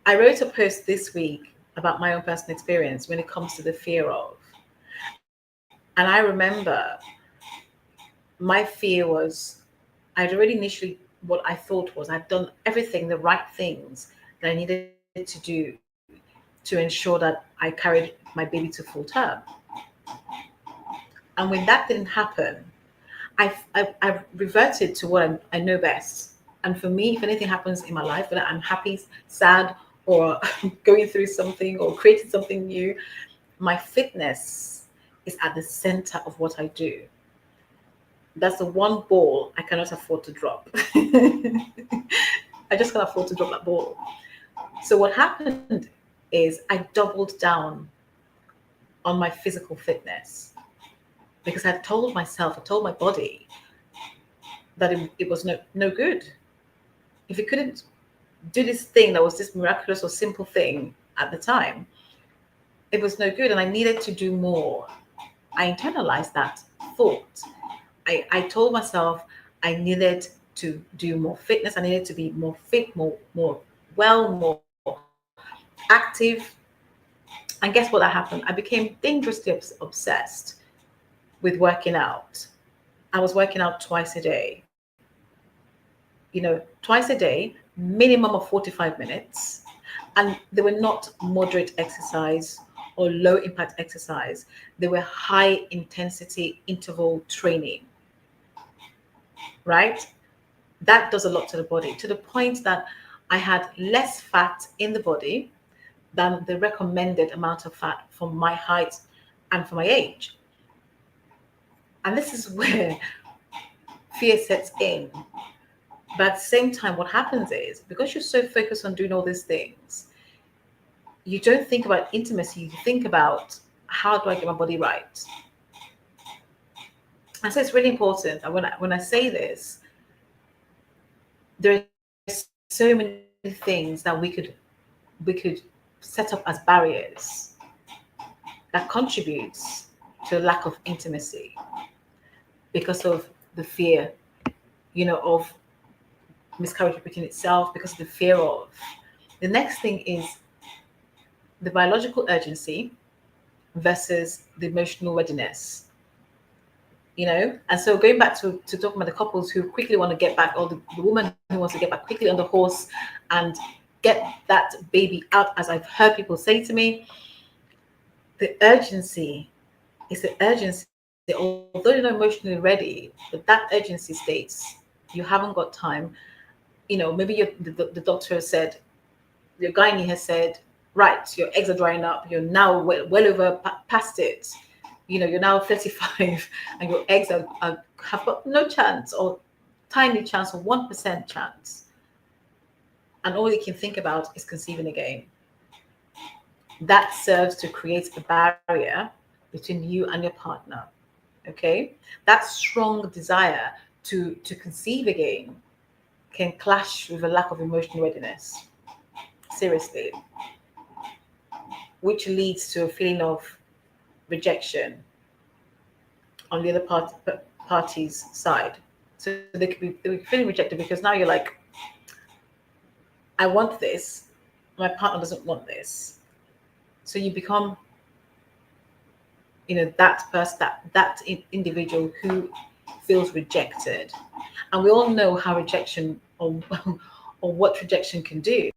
I wrote a post this week about my own personal experience when it comes to the fear of. And I remember my fear was I'd already initially what I thought was I'd done everything, the right things that I needed to do to ensure that I carried my baby to full term. And when that didn't happen, I've reverted to what I know best. And for me, if anything happens in my life, whether I'm happy, sad, or going through something or creating something new, my fitness is at the center of what I do. That's the one ball I cannot afford to drop. I just can't afford to drop that ball. So what happened is I doubled down on my physical fitness because I told my body that it was no good. If it couldn't do this thing that was this miraculous or simple thing at the time, it was no good and I needed to do more. I internalized that thought. I told myself I needed to do more fitness. I needed to be more fit, more well, more active. And guess what that happened? I became dangerously obsessed with working out. I was working out twice a day. Twice a day, minimum of 45 minutes. And they were not moderate exercise or low impact exercise. They were high intensity interval training, right? That does a lot to the body to the point that I had less fat in the body than the recommended amount of fat for my height and for my age. And this is where fear sets in. But at the same time, what happens is because you're so focused on doing all these things, you don't think about intimacy, you think about how do I get my body right? And so it's really important. And when I say this, there are so many things that we could set up as barriers that contributes to a lack of intimacy because of the fear, of miscarriage repeating itself, because of the fear of. The next thing is the biological urgency versus the emotional readiness. And so going back to talking about the couples who quickly want to get back, or the woman who wants to get back quickly on the horse and get that baby out, as I've heard people say to me, the urgency is the urgency. Although you're not emotionally ready, but that urgency states you haven't got time. Maybe the doctor has said, your gynae has said, right, your eggs are drying up. You're now well over past it. You're now 35 and your eggs have got no chance or tiny chance or 1% chance. And all you can think about is conceiving again. That serves to create a barrier between you and your partner. Okay? That strong desire to conceive again can clash with a lack of emotional readiness. Seriously. Which leads to a feeling of rejection on the other party's side. So they be feeling rejected because now you're like, I want this, my partner doesn't want this. So you become, that person, individual who feels rejected. And we all know how rejection or what rejection can do.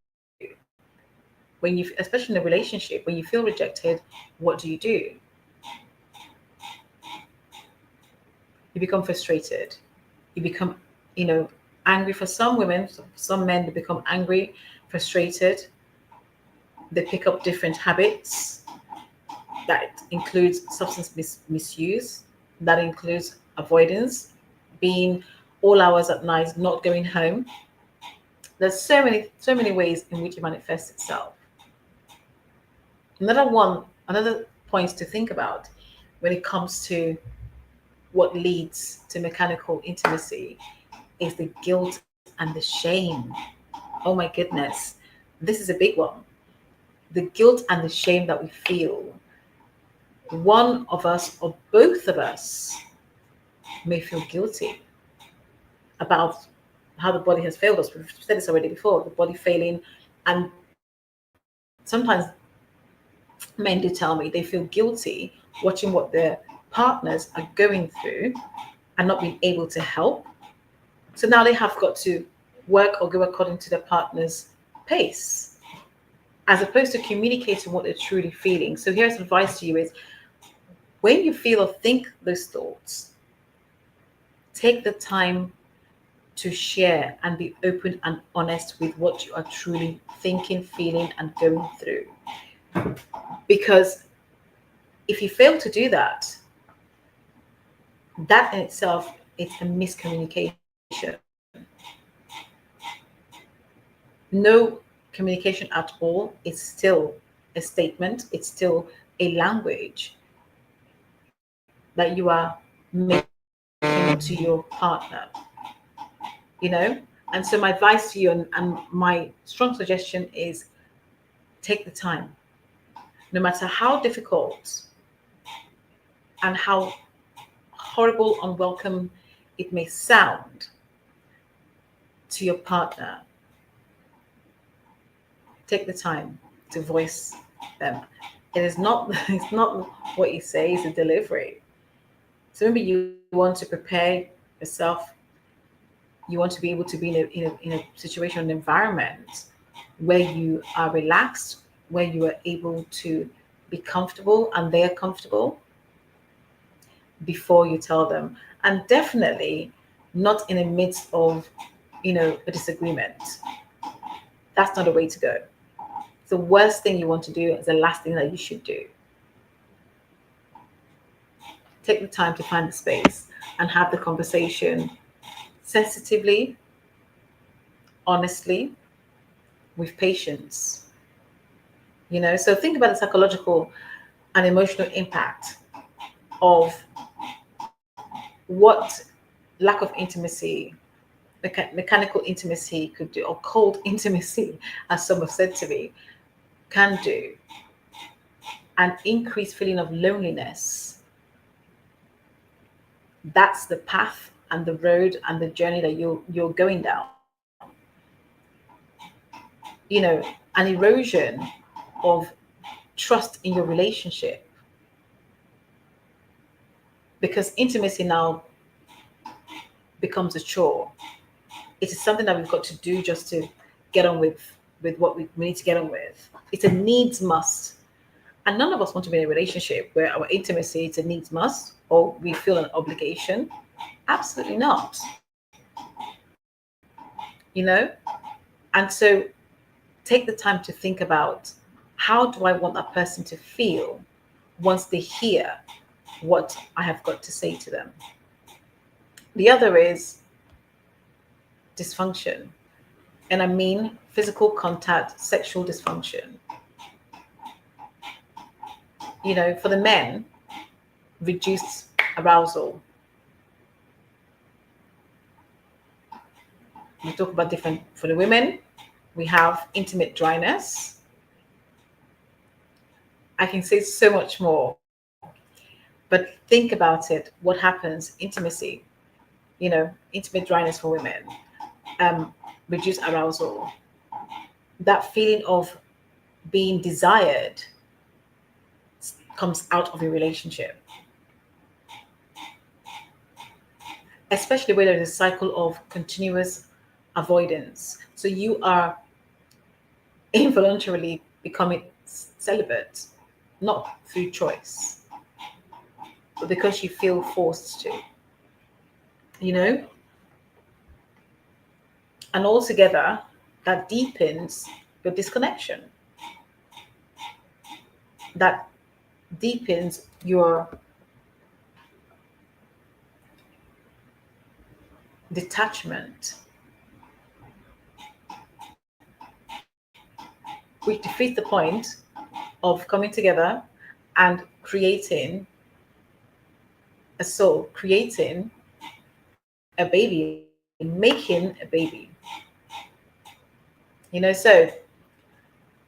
When you, especially in a relationship, when you feel rejected, what do? You become frustrated. You become, angry. For some women, some men, they become angry, frustrated. They pick up different habits. That includes substance misuse. That includes avoidance, being all hours at night, not going home. There's so many ways in which it manifests itself. Another point to think about when it comes to what leads to mechanical intimacy is the guilt and the shame. Oh my goodness, this is a big one. The guilt and the shame that we feel. One of us or both of us may feel guilty about how the body has failed us. We've said this already before, the body failing. And sometimes men do tell me they feel guilty watching what their partners are going through and not being able to help. So now they have got to work or go according to their partner's pace, as opposed to communicating what they're truly feeling. So here's advice to you is, when you feel or think those thoughts, take the time to share and be open and honest with what you are truly thinking, feeling, and going through. Because if you fail to do that, that in itself is a miscommunication. No communication at all is still a statement, it's still a language that you are making to your partner, you know? And so, my advice to you and my strong suggestion is, take the time, no matter how difficult and how horrible, unwelcome it may sound to your partner. Take the time to voice them. It is not it's not what you say, it's the delivery. So maybe you want to prepare yourself, you want to be able to be in a situation, an environment where you are relaxed, where you are able to be comfortable and they're comfortable before you tell them. And definitely not in the midst of, a disagreement. That's not a way to go. The worst thing you want to do is the last thing that you should do. Take the time to find the space and have the conversation sensitively, honestly, with patience. So think about the psychological and emotional impact of what lack of intimacy, mechanical intimacy could do, or cold intimacy, as some have said to me, can do. An increased feeling of loneliness. That's the path and the road and the journey that you're going down. An erosion of trust in your relationship, because intimacy now becomes a chore. It is something that we've got to do just to get on with what we need to get on with. It's a needs must. And none of us want to be in a relationship where our intimacy is a needs must or we feel an obligation. Absolutely not. And so take the time to think about, how do I want that person to feel once they hear what I have got to say to them? The other is dysfunction. And I mean physical contact, sexual dysfunction. For the men, reduced arousal. We talk about different, for the women, we have intimate dryness. I can say so much more, but think about it. What happens? Intimacy, intimate dryness for women, reduced arousal, that feeling of being desired comes out of a relationship, especially where there's a cycle of continuous avoidance. So you are involuntarily becoming celibate, not through choice, but because you feel forced to, you know? And altogether, that deepens your disconnection, that deepens your detachment, which defeats the point of coming together and creating a soul, creating a baby, making a baby. So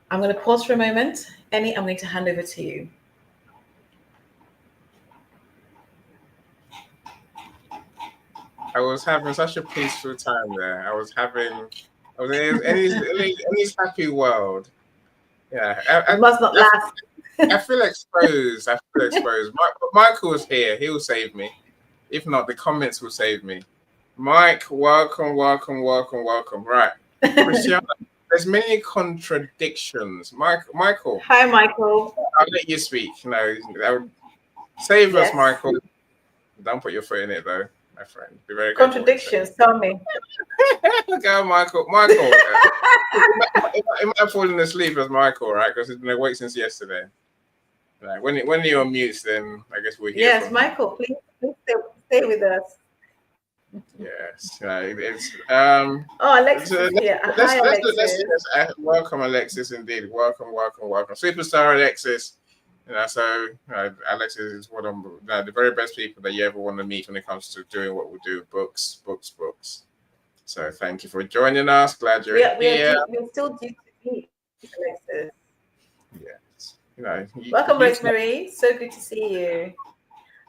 I'm going to pause for a moment. Annie, I'm going to hand over to you. I was having such a peaceful time there. I was in his happy world. Yeah, It must not last. I feel exposed. I feel exposed. Michael was here. He will save me. If not, the comments will save me. Mike, welcome, welcome, welcome, welcome. Right, Christiana, there's many contradictions. Michael, Hi, Michael. I'll let you speak. Save us, Yes. Michael. Don't put your foot in it, though, my friend. Be very careful. Contradictions. Tell me. Go, Michael. Michael, he might have fallen asleep as Michael, right? Because he's been awake since yesterday. Right. When you're on mute, then I guess we'll hear Yes, from Michael, please stay with us. you. Yes. It's Oh, Alexis so is here. Hi, Alexis. welcome, Alexis. Indeed, welcome, welcome, welcome, superstar Alexis. So Alexis is one of the very best people that you ever want to meet when it comes to doing what we do: books, books, books. So thank you for joining us. Glad you're here. We're still due to meet, Alexis. Yes. Welcome, Rosemary. So good to see you.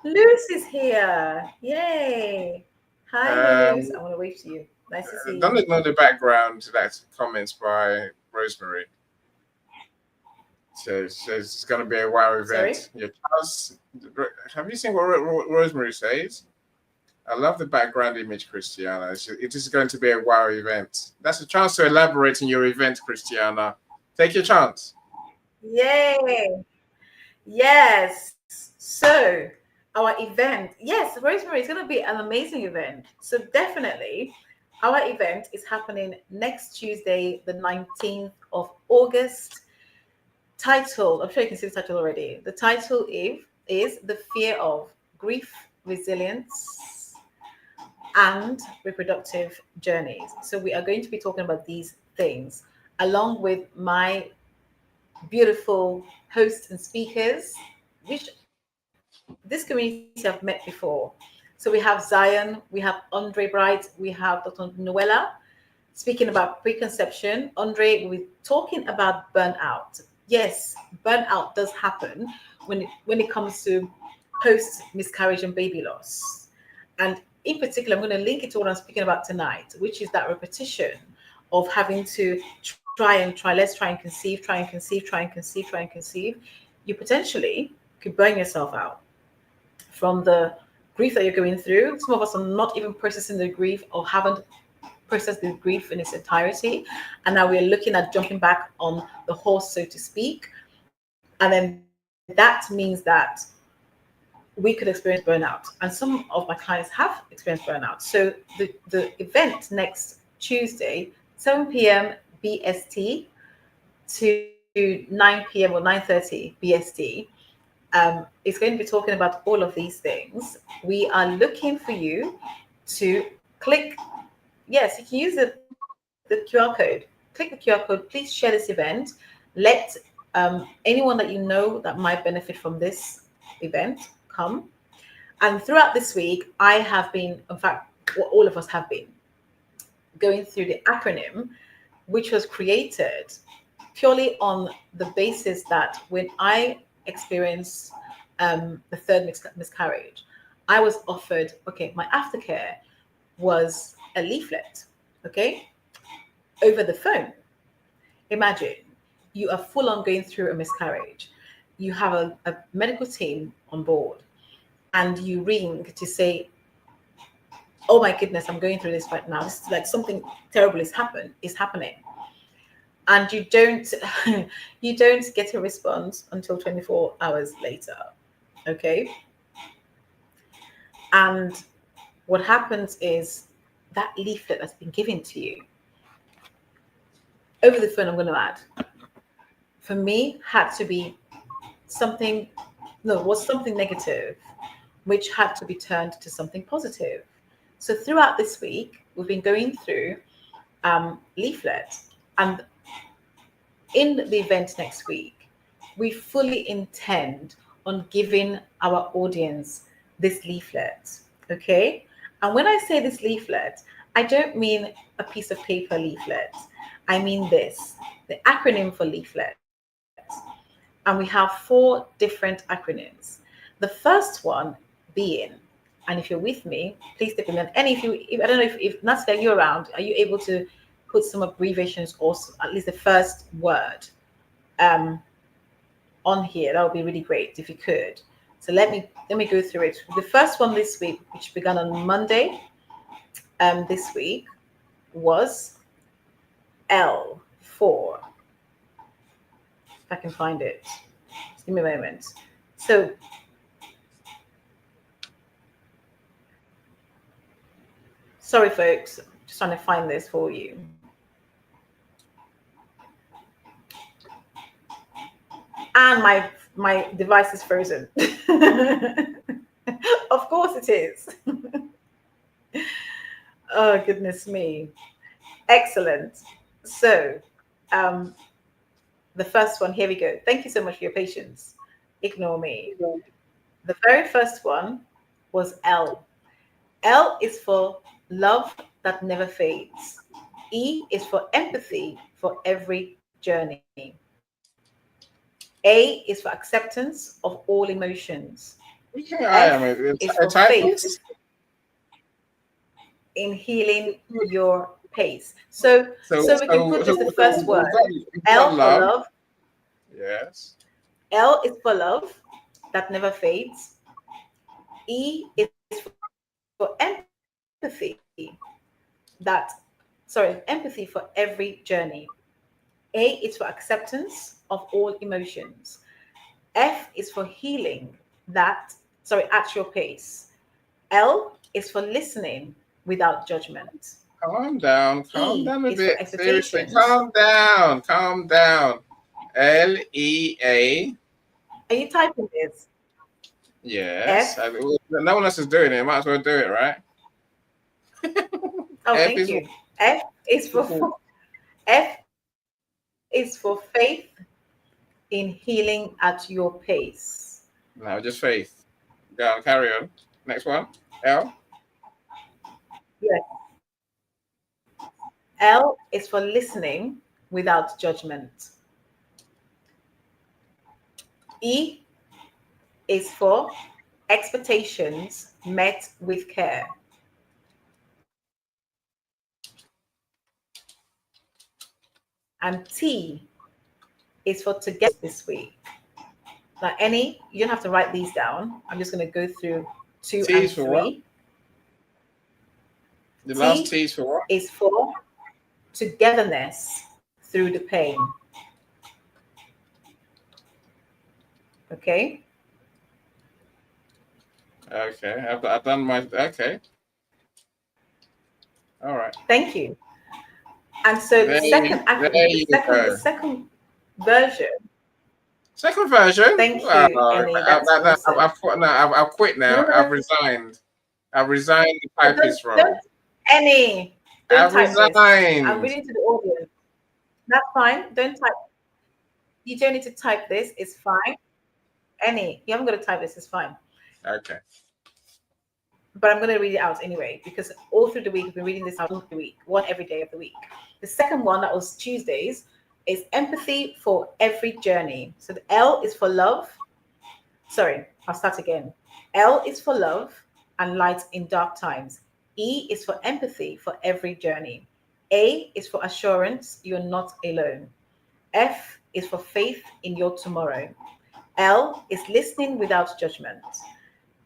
Luz is here. Yay. Hi, Luz. I want to wave to you. Nice to see Don't you. ignore the background. That's comments by Rosemary. So it's going to be a wow event. Sorry? Have you seen what Rosemary says? I love the background image, Christiana. It is going to be a wow event. That's a chance to elaborate on your event, Christiana. Take your chance. Yay. Yes. So, our event, yes, Rosemary, it's going to be an amazing event. So, definitely, our event is happening next Tuesday, the 19th of August. Title, I'm sure you can see the title already. The title is The Fear of Grief, Resilience, and Reproductive Journeys. So, we are going to be talking about these things along with my beautiful hosts and speakers, which this community have met before. So we have Zion, we have Andre Bright, we have Dr. Noella speaking about preconception. Andre will be talking about burnout. Yes, burnout does happen when it comes to post miscarriage and baby loss. And in particular, I'm going to link it to what I'm speaking about tonight, which is that repetition of having to let's try and conceive, try and conceive, try and conceive, try and conceive. You potentially could burn yourself out from the grief that you're going through. Some of us are not even processing the grief or haven't processed the grief in its entirety. And now we're looking at jumping back on the horse, so to speak. And then that means that we could experience burnout. And some of my clients have experienced burnout. So the event next Tuesday, 7 p.m. BST to 9 p.m. or 9:30 BST, is going to be talking about all of these things. We are looking for you to click. Yes, you can use the QR code. Click the QR code. Please share this event. Let anyone that you know that might benefit from this event come. And throughout this week, I have been, in fact, all of us have been going through the acronym, which was created purely on the basis that when I experienced the third miscarriage, I was offered, okay, my aftercare was a leaflet, okay, over the phone. Imagine you are full on going through a miscarriage. you have a medical team on board and you ring to say, oh my goodness, I'm going through this right now. This is like something terrible is happening. And you don't you don't get a response until 24 hours later. Okay. And what happens is that leaflet that's been given to you over the phone, I'm going to add, for me, had to be something, no, was something negative, which had to be turned to something positive. So throughout this week, we've been going through leaflets. And in the event next week, we fully intend on giving our audience this leaflet. Okay. And when I say this leaflet, I don't mean a piece of paper leaflet. I mean this, the acronym for leaflet. And we have 4 different acronyms. The first one being, and if you're with me, please take a minute. And if I don't know if Nastia, you're around, are you able to put some abbreviations or at least the first word um, on here? That would be really great if you could. So let me go through it. The first one this week, which began on Monday, this week, was L for. If I can find it, just give me a moment. So sorry, folks, just trying to find this for you. And my device is frozen. Of course it is. Oh goodness me. Excellent. So the first one, here we go. Thank you so much for your patience. Ignore me. The very first one was L. L is for love that never fades. E is for empathy for every journey. A is for acceptance of all emotions. I am F is a for faith typist. in healing your pace. So So, we can put just the first word. we've got L for love. love. Yes. L is for love that never fades. E is for empathy empathy for every journey. A is for acceptance of all emotions. F is for healing at your pace. L is for listening without judgment. Calm E down a is for bit. Seriously, expectations. calm down. LEA. Are you typing this? Yes. F. No one else is doing it. Might as well do it, right? Oh, F thank is you. F is F is for faith in healing at your pace. no, just faith. Go on, carry on. Next one. L. Yes. L is for listening without judgment. E is for expectations met with care. And T is for together this week. Now, you don't have to write these down. I'm just going to go through 2 T and is for what? 3. The last T T is for what? is for togetherness through the pain. Okay. Okay. I've done my. Okay. All right. Thank you. And so the second There acronym, you the go. second version. Second version. Thank you, Annie. That's awesome. I've quit No, now. no, I've no. resigned. I've resigned the No, typist don't, role. Annie, don't I've type this. I'm resigned. reading to the audience. That's fine. Don't type. You don't need to type this. It's fine. Annie, you haven't got to type this. It's fine. Okay. But I'm going to read it out anyway because all through the week, I've been reading this out all the week, one every day of the week. The second one, that was Tuesdays, is empathy for every journey. So the L is for love. Sorry, I'll start again. L is for love and light in dark times. E is for empathy for every journey. A is for assurance you're not alone. F is for faith in your tomorrow. L is listening without judgment.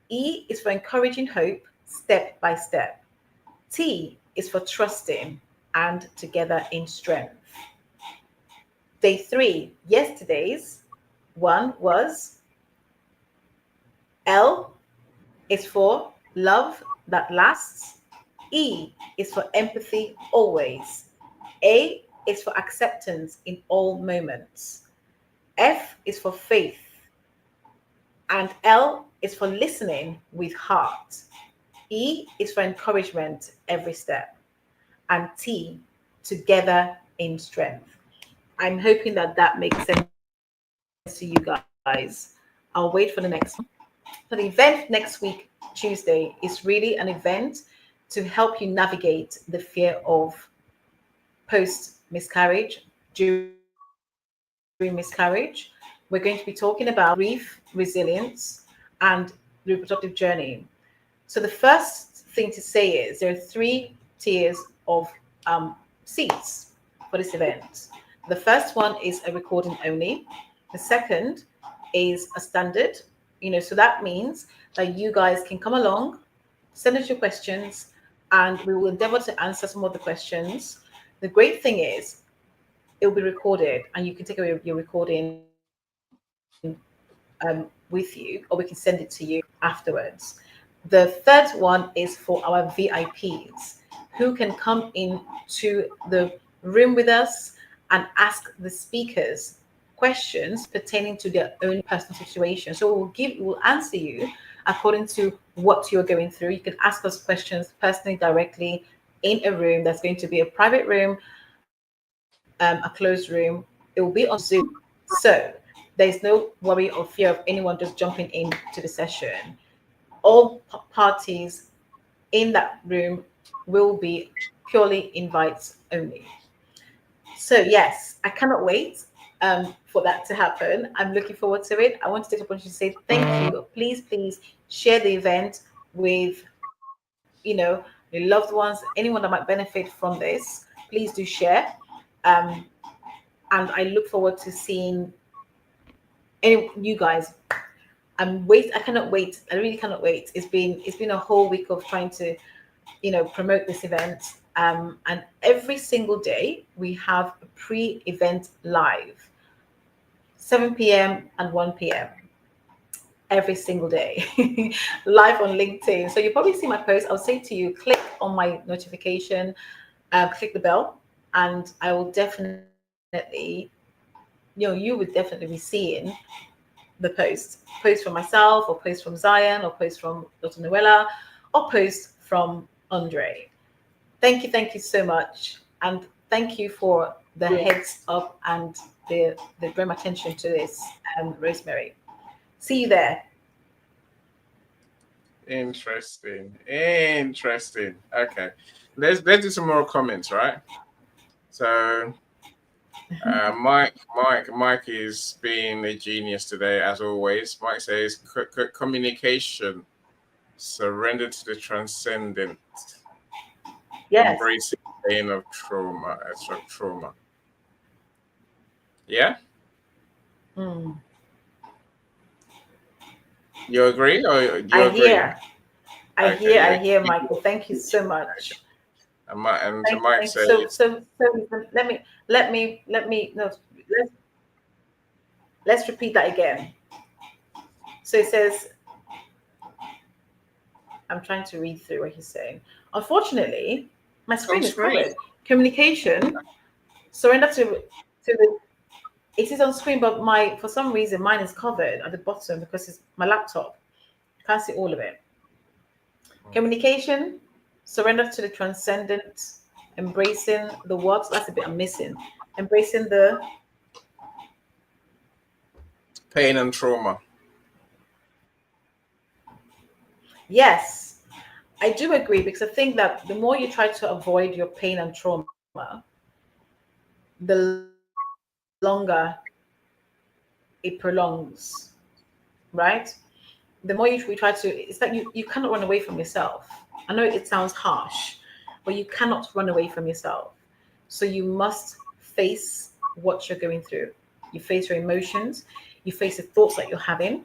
E is for encouraging hope step by step. T is for trusting and together in strength. Day three, yesterday's one was L is for love that lasts. E is for empathy always. A is for acceptance in all moments. F is for faith. And L is for listening with heart. E is for encouragement every step. And T, together in strength. I'm hoping that that makes sense to you guys. I'll wait for the next one. So the event next week, Tuesday, is really an event to help you navigate the fear of post miscarriage, during miscarriage. We're going to be talking about grief, resilience, and the reproductive journey. So the first thing to say is there are three tiers of seats for this event. The first one is a recording only. The second is a standard, so that means that you guys can come along, send us your questions, and we will endeavor to answer some of the questions. The great thing is it will be recorded and you can take away your recording with you, or we can send it to you afterwards. The third one is for our VIPs who can come in to the room with us and ask the speakers questions pertaining to their own personal situation. So we'll answer you according to what you're going through. You can ask us questions personally, directly in a room that's going to be a private room, a closed room. It will be on Zoom. So there's no worry or fear of anyone just jumping into the session. All parties in that room will be purely invites only. So yes, I cannot wait for that to happen. I'm looking forward to it. I want to take the opportunity to say thank you. Please share the event with your loved ones, anyone that might benefit from this. Please do share. Um, and I look forward to seeing you guys. I cannot wait. I really cannot wait. It's been a whole week of trying to promote this event. And every single day we have a pre-event live, 7 p.m. and 1 p.m. every single day, live on LinkedIn. So you probably see my post. I'll say to you, click on my notification, click the bell, and I will definitely, you would definitely be seeing the post from myself, or post from Zion, or post from Dr. Noella, or post from Andre. Thank you so much, and thank you for the heads up and the drawing attention to this, Rosemary. See you there. Interesting. Okay, let's do some more comments, right? So, Mike is being a genius today, as always. Mike says communication, surrender to the transcendent, Yes. embracing pain of trauma, trauma. Yeah, Mm. you agree, or I you agree? hear. Okay, I yeah. hear, Michael. Thank you so much. And so Mike Thank you. says, So let me no, let's repeat that again. So it says, I'm trying to read through what he's saying. Unfortunately, my it's on screen is screen. covered. Communication, surrender to the. It is on screen, but my for some reason mine is covered at the bottom because it's my laptop. Can't see all of it. Communication, surrender to the transcendent, embracing the what? That's a bit I'm missing. Embracing the Pain and trauma. yes. I do agree because I think that the more you try to avoid your pain and trauma, the longer it prolongs, right? The more we try to, it's like you cannot run away from yourself. I know it sounds harsh, but you cannot run away from yourself. So you must face what you're going through. You face your emotions. you face the thoughts that you're having.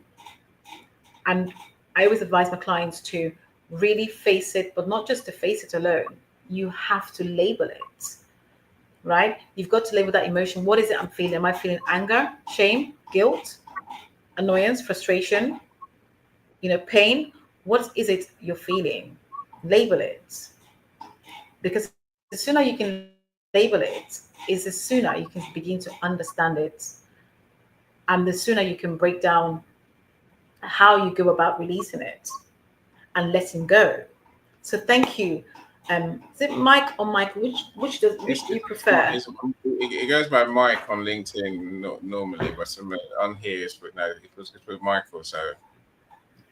And I always advise my clients to really face it, but not just to face it alone. You have to label it, right? You've got to label that emotion. What is it I'm feeling? Am I feeling anger, shame, guilt, annoyance, frustration, pain? What is it you're feeling? Label it. Because the sooner you can label it, is the sooner you can begin to understand it. And the sooner you can break down how you go about releasing it and letting go. So thank you. Is it Mike or Mike? Which do you prefer? It goes by Mike on LinkedIn normally, but on here it's with Michael. So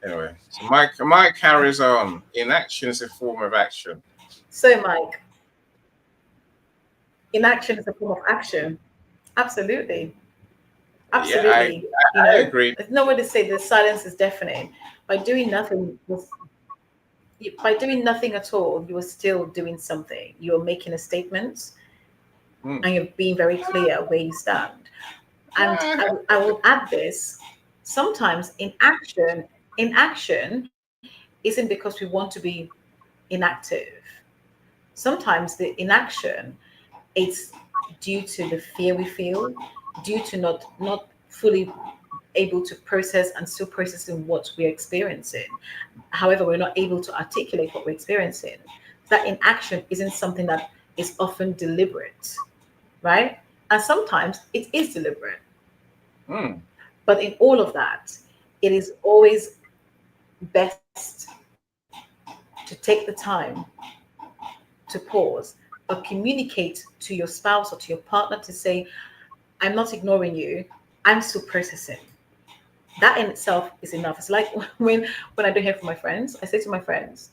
anyway, so Mike carries on. Inaction is a form of action. So Mike, inaction is a form of action. Absolutely. Yeah, Absolutely. I agree. There's no way to say the silence is deafening. By doing nothing, by doing nothing at all, you are still doing something. You are making a statement, Hmm. and you're being very clear where you stand. And Yeah, I will add this: sometimes inaction isn't because we want to be inactive. Sometimes the inaction, it's due to the fear we feel, due to not fully able to process and still processing what we're experiencing. However, we're not able to articulate what we're experiencing. That inaction isn't something that is often deliberate, right? And sometimes it is deliberate. hmm. But in all of that, it is always best to take the time to pause, but communicate to your spouse or to your partner to say, I'm not ignoring you, I'm still processing. That in itself is enough. It's like when I don't hear from my friends, I say to my friends,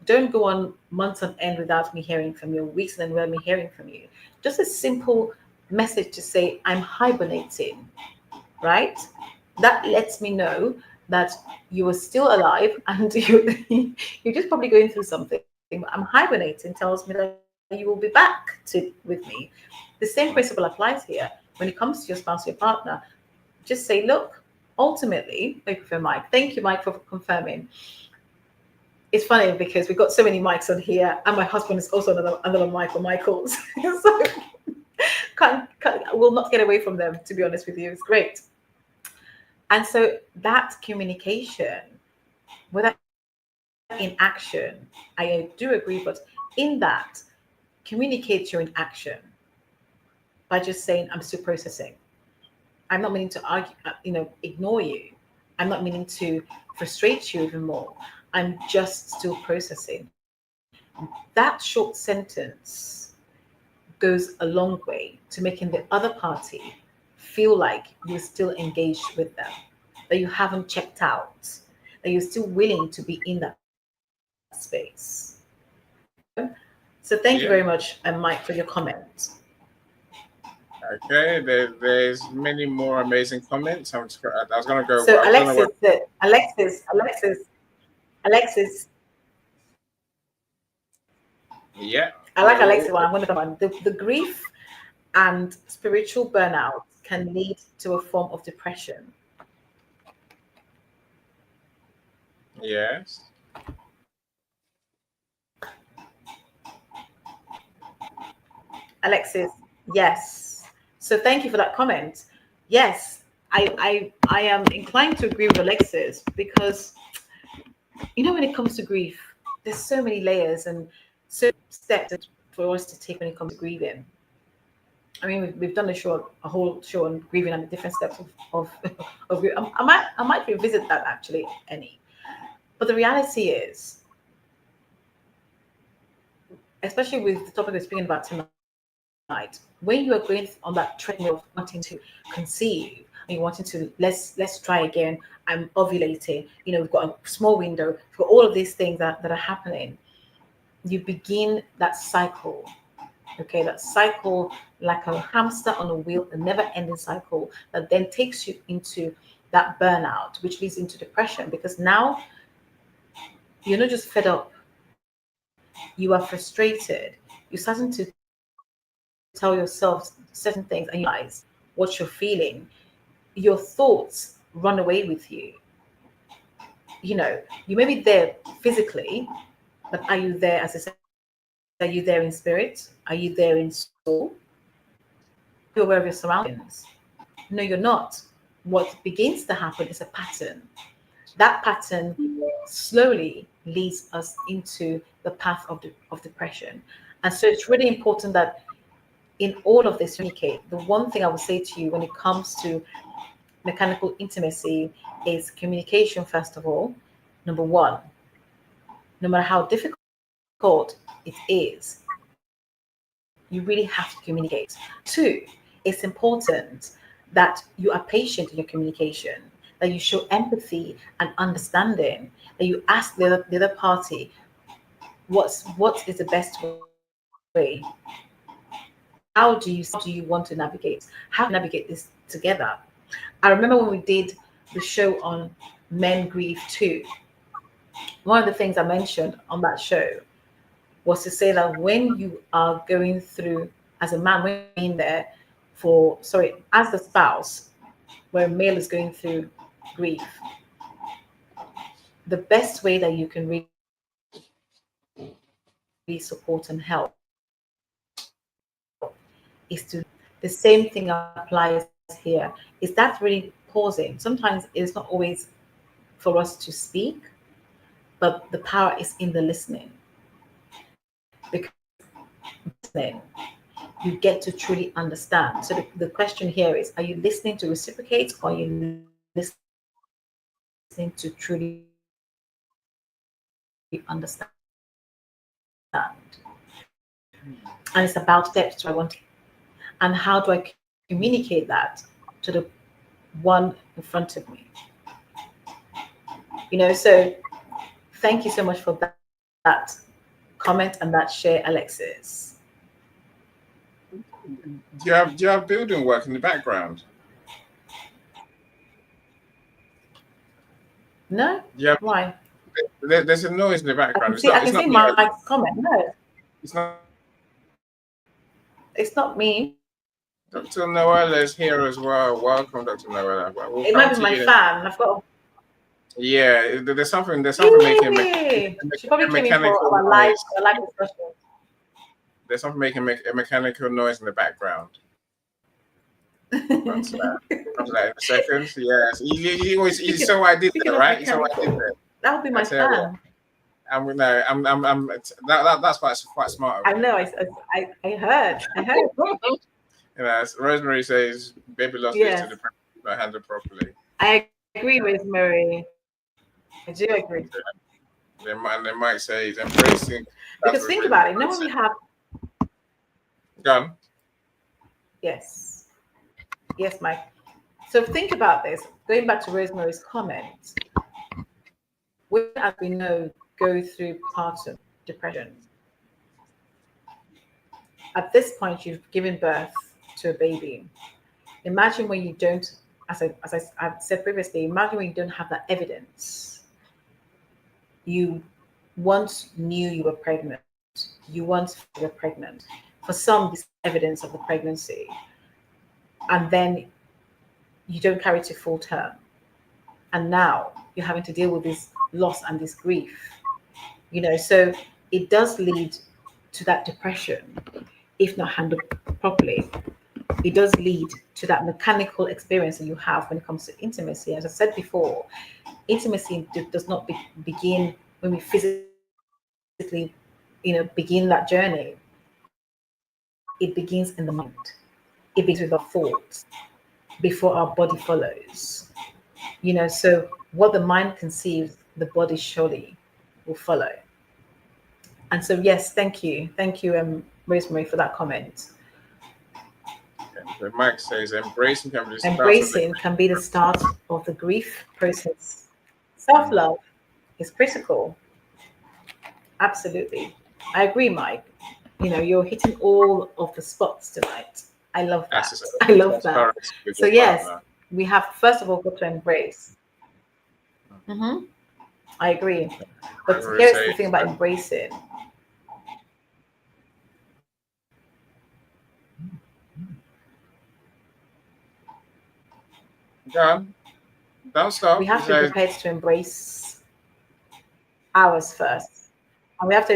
don't go on months on end without me hearing from you, weeks and then without me hearing from you. Just a simple message to say, I'm hibernating, right? That lets me know that you are still alive and you're just probably going through something. But I'm hibernating tells me that you will be back with me. The same principle applies here. When it comes to your spouse, your partner, just say, look, ultimately, I prefer Mike. Thank you, Mike, for confirming. It's funny because we've got so many mics on here, and my husband is also another Michael Michaels. So will not get away from them, to be honest with you. It's great. And so that communication, whether in action, I do agree, but in that, communicate your in action by just saying, I'm still processing. I'm not meaning to argue, ignore you. I'm not meaning to frustrate you even more. I'm just still processing. That short sentence goes a long way to making the other party feel like you're still engaged with them, that you haven't checked out, that you're still willing to be in that space. So thank you very much, Mike, for Yeah. your comment. Okay. There's many more amazing comments. I was gonna go. So I don't know what. Alexis, Yeah. I like Alexis one. I'm going to come on. The grief and spiritual burnout can lead to a form of depression. Yes. Alexis, yes. So thank you for that comment. Yes, I am inclined to agree with Alexis because when it comes to grief, there's so many layers and so steps for us to take when it comes to grieving. I mean, we've done a whole show on grieving and the different steps of grief. I might revisit that actually, any. But the reality is, especially with the topic we're speaking about tonight, when you are going on that treadmill of wanting to conceive and you're wanting to let's try again, I'm ovulating, we've got a small window, we've got all of these things that are happening. You begin that cycle. Okay, that cycle, like a hamster on a wheel, a never ending cycle that then takes you into that burnout, which leads into depression because now you're not just fed up, you are frustrated. You're starting to tell yourself certain things and you realize what you're feeling. your thoughts run away with you. You know, you may be there physically, but are you there, as I said, are you there in spirit? Are you there in soul? Are you aware of your surroundings? No, you're not. What begins to happen is a pattern. That pattern slowly leads us into the path of depression. And so it's really important that in all of this, communicate. The one thing I would say to you when it comes to mechanical intimacy is communication, first of all. Number one, no matter how difficult it is, you really have to communicate. Two, it's important that you are patient in your communication, that you show empathy and understanding, that you ask the other party what is the best way, how do you want to navigate, how can we navigate this together. I remember when we did the show on Men Grieve Too, one of the things I mentioned on that show was to say that when you are going through, as a man, when you're in there for, sorry, as the spouse, where a male is going through grief, the best way that you can really support and help is to listen. The same thing applies here. Is that really pausing? Sometimes it's not always for us to speak, but the power is in the listening. Because listening, you get to truly understand. So the question here is, are you listening to reciprocate, or are you listening to truly understand? And it's about steps to I want, and how do I communicate that to the one in front of me? So thank you so much for that comment and that share, Alexis. Do you have building work in the background? No? Yeah, Why? there's a noise in the I background. can see It's not me. my comment. No, It's not. it's not me. Dr. Noella is here as well. Welcome, Dr. Noella. We'll It come might be to my you. fan. I've got. Yeah, there's something making Yay! She probably a came in for mechanical our live noise. discussion. There's something making a mechanical noise in the background. But comes that in a second. Yes, you saw what I did Speaking there, of right? You saw what I did mechanical, there. that would be I my tell you what, fan. that's quite smart I of know. me. I heard. I heard. As Rosemary says, baby lost this to Yes, the not handled properly. I agree with Mary. I do agree. They might say he's embracing. That's Because what think Rosemary about it. Now might when say. we have, Gone. yes, yes, Mike. So think about this. Going back to Rosemary's comment, women, as we know, go through postpartum depression. At this point, you've given birth to a baby. Imagine when you don't, I've said previously, imagine when you don't have that evidence. You once knew you were pregnant. You once felt you were pregnant. For some, this evidence of the pregnancy, and then you don't carry it to full term. And now you're having to deal with this loss and this grief. So it does lead to that depression if not handled properly. It does lead to that mechanical experience that you have when it comes to intimacy. As I said before, intimacy does not begin when we physically, begin that journey. It begins in the mind. It begins with our thoughts before our body follows. So what the mind conceives, the body surely will follow. And so, yes, thank you, Rosemary, for that comment. The Mike says embracing can be the start of the. Embracing can be the start of the grief process. Self love is critical. Absolutely. I agree, Mike. You're hitting all of the spots tonight. I love that. I love that. So, yes, we have first of all got to embrace. Mhm. I agree. But here's the thing about embracing. Go on. Don't We stop. have to be prepared to embrace ours first, and we have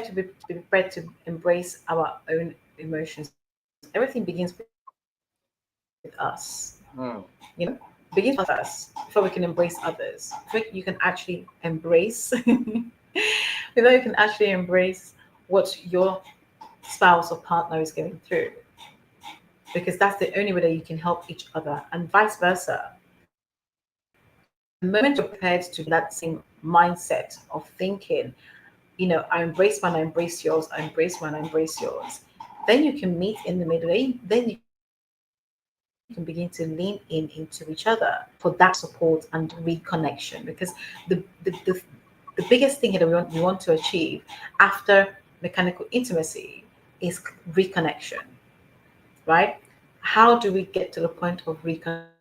to be prepared to embrace our own emotions. Everything begins with us, you know, Hmm. begins with us first before we can embrace others. Before you can actually embrace, before you can actually embrace what your spouse or partner is going through, because that's the only way that you can help each other, and vice versa. The moment you're prepared to be in that same mindset of thinking, you know, I embrace mine, I embrace yours, I embrace mine, I embrace yours, then you can meet in the middle. Then you can begin to lean in into each other for that support and reconnection. Because the the, the, the biggest thing that we want to achieve after mechanical intimacy is reconnection, right? How do we get to the point of reconnection?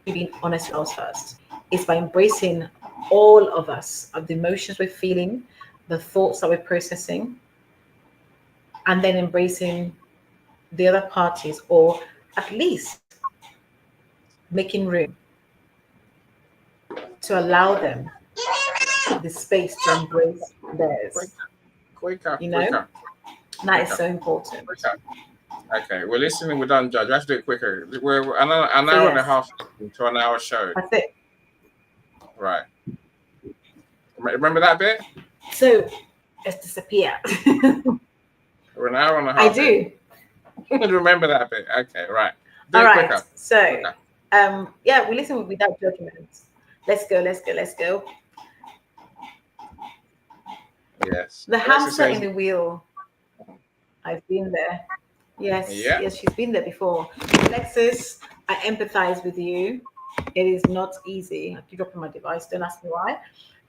It's by being honest with ourselves first. It's by embracing all of us, of the emotions we're feeling, the thoughts that we're processing, and then embracing the other parties, or at least making room to allow them the space to embrace theirs. Quicker, quicker, You know, quicker, that is quicker, so important. quicker. Okay, we're listening. We're done, Judge. Let's do it quicker. We're an So hour and a yes, half to an hour show. that's it. Right. Remember that bit? So let's disappear. We're an hour and a I half in. do. Remember that bit. Okay, right. Do All it right. quicker. So Quicker. yeah, we listen without judgment. Let's go, let's go, let's go. Yes. The Alexis hamster says, in the wheel. I've been there. Yes, yeah. yes, she's been there before. Alexis, I empathize with you. It is not easy. I keep dropping my device. Don't ask me why.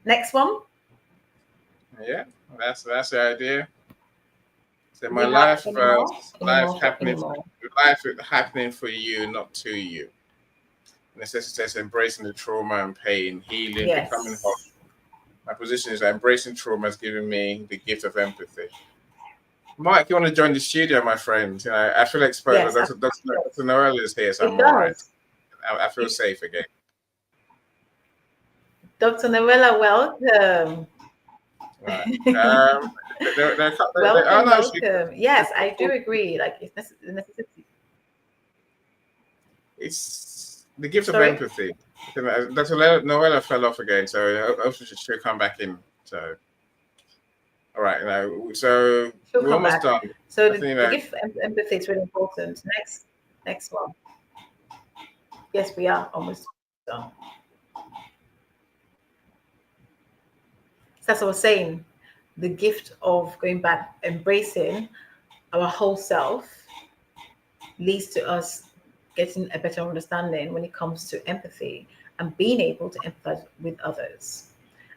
Next one. Yeah. That's the idea. So Do my we have life, any more? Any life more? happening, Any more? life happening for you, not to you. Necessitates embracing the trauma and pain, healing, becoming whole. Yes. My position is that embracing trauma has given me the gift of empathy. Mike, you want to join the studio, my friend? You know, I feel exposed. Yes. Dr. Noel is here, so It I'm all right. does. I feel It, safe again. Dr. Novella, welcome. Right. Um, oh Welcome, no, welcome. Yes, I do agree. Like, it's necessity. it's the gift of Sorry? empathy. Dr. Noella fell off again, so hopefully she'll come back in. So, all right, so She'll we're come almost back. done. So I think the gift of empathy is really important. Next one. Yes, we are almost done. So that's what I was saying. The gift of going back, embracing our whole self, leads to us getting a better understanding when it comes to empathy and being able to empathize with others.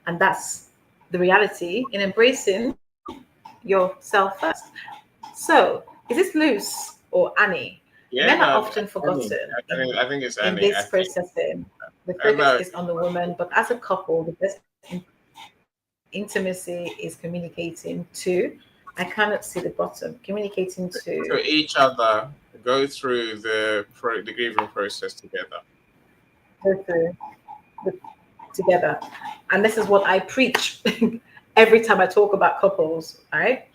And that's the reality in embracing yourself first. So, is this Luce or Annie? Men yeah, are no, often Annie. forgotten I think it's in Annie. I this think. processing. The I focus know. is on the woman, but as a couple, the best intimacy is communicating to, I cannot see the bottom, communicating to, To each other, go through the grieving process together. go through the, together. And this is what I preach every time I talk about couples, right?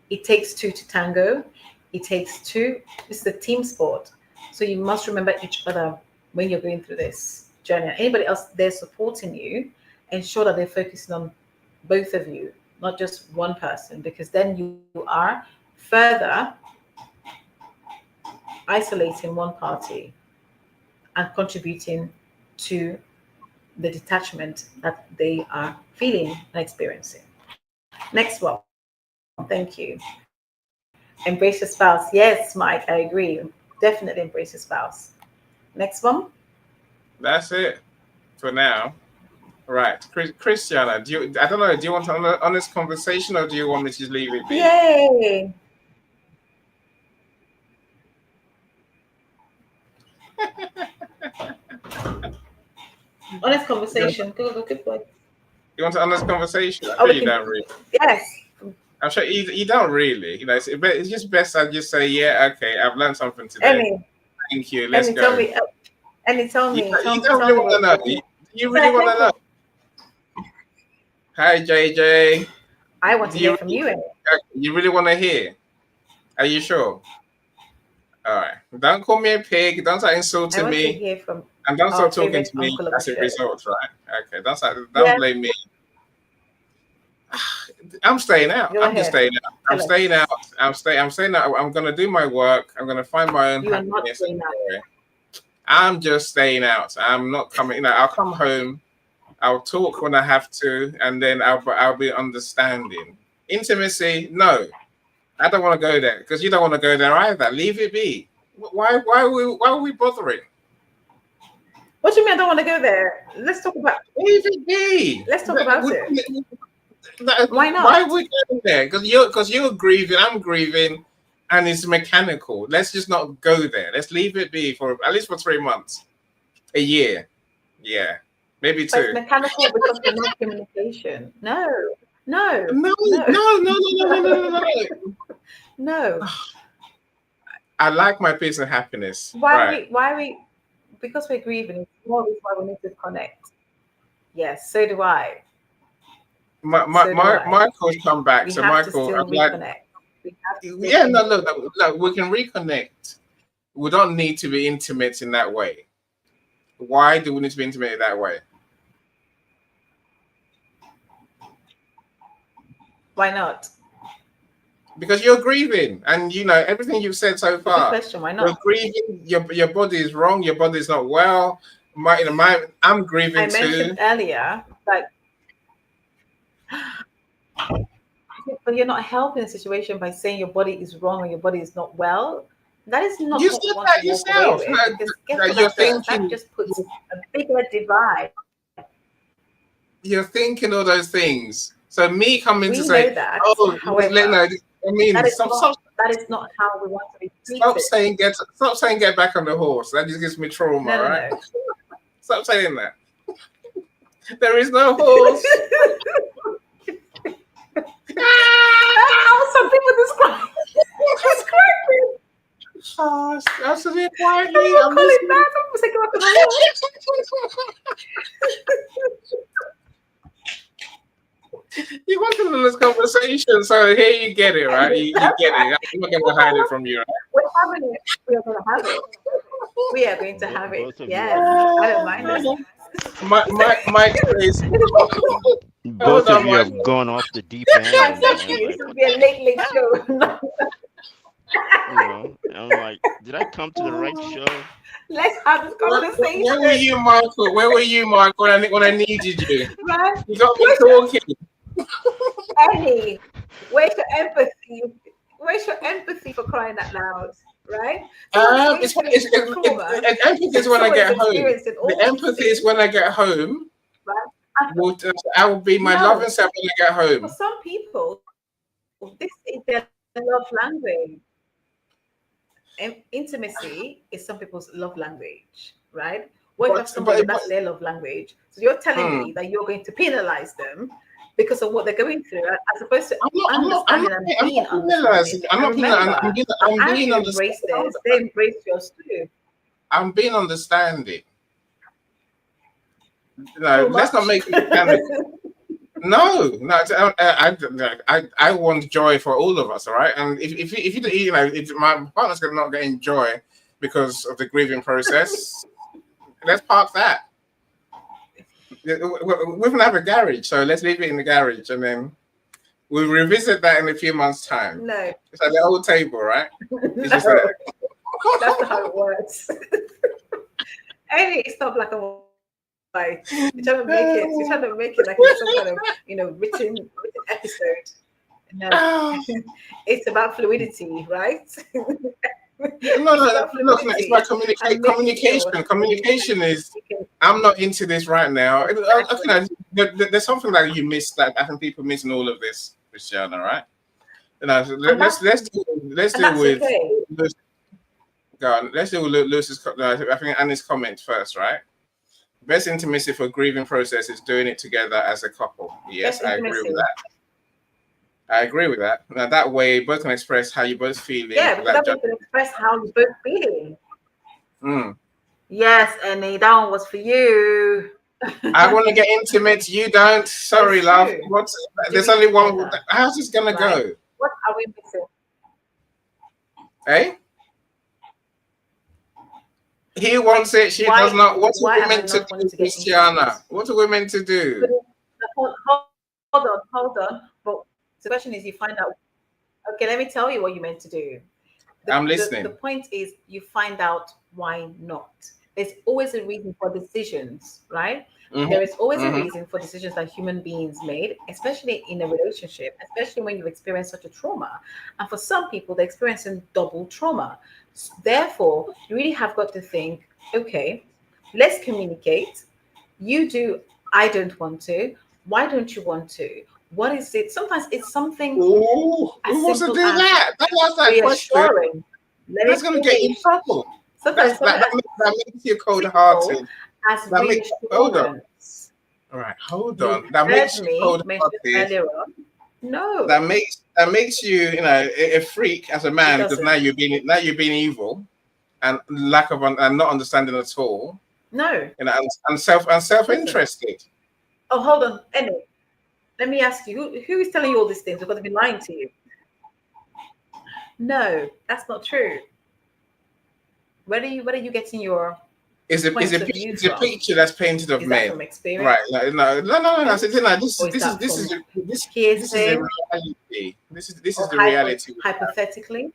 It takes two to tango. It takes two. This is a team sport. So you must remember each other when you're going through this journey. Anybody else there supporting you, ensure that they're focusing on both of you, not just one person, because then you are further isolating one party and contributing to the detachment that they are feeling and experiencing. Next one. Thank you. Embrace your spouse. Yes, Mike, I agree. Definitely embrace your spouse. Next one. That's it for now. Right, Christiana, do you? I don't know. Do you want an honest conversation, or do you want me to just leave it be? Yay. Honest conversation. Good point. You want an honest conversation? I'm Oh, sure we you can. don't really. Yes. I'm sure you don't really. It's just best I just say, yeah, okay, I've learned something today. Emmy. Thank you. Let's And tell go. me, and tell You, me, you tell, don't tell really me want to know. what you. You really Yeah, want to thank know. you. Hi, JJ. I want Do to hear you from you. you really want to hear? Are you sure? All right. Don't call me a pig. Don't start I insulting want to me. hear from And don't our start talking favorite to me uncle of the as a show. result, right? Okay. Don't Yes, blame me. I'm staying out. go I'm just ahead. staying out. I'm Tell staying out. us. I'm staying out. I'm gonna do my work. I'm gonna find my own You are not happiness and saying that. joy. I'm just staying out. I'm not coming. I'll come home. I'll talk when I have to, and then I'll be understanding. Intimacy, no. I don't want to go there because you don't want to go there either. Leave it be. Why are we bothering? What do you mean I don't want to go there? Let's talk about. Leave it be. Let's talk about it. Why Why are not? we going there? Because you're grieving, I'm grieving, and it's mechanical. Let's just not go there. Let's leave it be for at least for 3 months, a year. Yeah, maybe But it's two. mechanical because we're not communication. No, no, No, no, no, no, no, no, no, no, no, no. no. I like my peace and happiness. Why Right. we? Why we? Because we're grieving. It's more reason why we need to connect. Yes, so do I. So do I. Michael's come back. We So have to Michael, still I'm like, reconnect. We have to stay yeah, no, connected. look, look, we can reconnect. We don't need to be intimate in that way. Why do we need to be intimate in that way? Why not? Because you're grieving, and everything you've said so A good far. question. Why You're not? grieving. Your body is wrong. Your body is not well. I'm I grieving mentioned too. earlier that, but you're not helping the situation by saying your body is wrong or your body is not well. That is You not what we said want to that walk away yourself. with, because guess That what you're that does? That thinking. just puts a bigger divide. You're thinking all those things. So me coming to We know say, that. oh, However, I mean, that is not that is not how we want to be treated. stop saying get back on the horse. That just gives me trauma, No, no, right? no. Stop saying that. There is no horse. That's how some people describe it. Oh, absolutely Some quietly. people I'm call it listening. that. Some people say go up to the wall. You wanted in this conversation, so here you get it, right? You That's get right. it. I'm not going to hide it from you, right? We're having it. We are going to have it. We are going to have it. Both of you are Yes, I don't mind it. Mike says, hold both of on, you Mike. have gone off the deep end, Mike and said I'm to you, this like, will be a late, late show. I'm like, did I come to the right show? Let's have this Where were conversation, you, Michael? Where were you, Michael, when I needed you? right? You got me Where's talking. Annie? Where's your empathy? Where's your empathy for crying out loud? Right? Someone is It's, going it's, through trauma. empathy is when I Someone is get home. experiencing The all these empathy is things, when I get home. right? And I will be my loving no, self when I get for home. some people, this is their love language. And intimacy is some people's love language, right? What if you have somebody But that's their love language? So you're telling hmm. me that you're going to penalize them because of what they're going through, as opposed to I'm understanding not, and I'm being not penalizing. understanding. And remember that I'm as being you embrace understanding. theirs, they embrace yours too. I'm being understanding. Too Let's not much. make it mechanical. No, I want joy for all of us, all right. And if my partner's not getting joy because of the grieving process, let's park that. We're gonna have a garage, so let's leave it in the garage, and then we'll revisit that in a few months' time. No, It's like the old table, right? It's just no, there. that's not how it works. Anyway, it's not black and white. You're trying to make it like it's some kind of written episode. No, it's about fluidity, right? No, It's no. about Look, it's fluidity about and making communication. sure Communication is. you can I'm not into this right now. exactly. There's something that you miss that I think people miss in all of this, Christiana. Right? So And let's deal that's with. okay. Go on, let's deal with Lewis's. I think Annie's comment first, right? Best intimacy for grieving process is doing it together as a couple. Yes, Yes, I agree with intimacy. that. I agree with that. Now that way, both can express how you both feeling Yeah, because without that way judging. you can express how you're both feeling. Mm. Yes, Annie, that one was for you. I want to get intimate. You don't. Sorry, It's love. true. What's Do there's it only one. together, How's this gonna right? go? What are we missing? Eh? He wants it. She does not. What are Why we am I meant to not wanting do, to get intimate? Christiana? What are we meant to But do? hold on. But the question is, you find out. Okay, let me tell you what you meant to do. I'm The listening. point is, you find out why not. There's always a reason for decisions, right? Hmm. There is always a Hmm. reason for decisions that human beings made, especially in a relationship, especially when you experience such a trauma. And for some people, they're experiencing double trauma. Therefore, you really have got to think, okay, let's communicate. You do, I don't want to. Why don't you want to? What is it? Sometimes it's something Ooh, as who wants to simple do as that? Don't ask that question. reassuring. Let me That's gonna get you in finish. trouble. Sometimes something as That makes you cold simple hearted. as That makes hold on. reassurance. All right, hold You on. That heard makes you me cold mention hearted. earlier on. No, That makes you a freak as a it man because doesn't. you're being evil and lack of and not understanding at all. No, And self it doesn't. interested. Oh, hold on. Anyway, let me ask you, who is telling you all these things? Because they've been lying to you. No, that's not true. Where are you getting your Is points a of view is a from? picture that's painted of Is that men. from Right. experience, No, no, no, no, no. I said, no, or is that this is from this is a hearsay, reality. This is or the reality. hypothetically?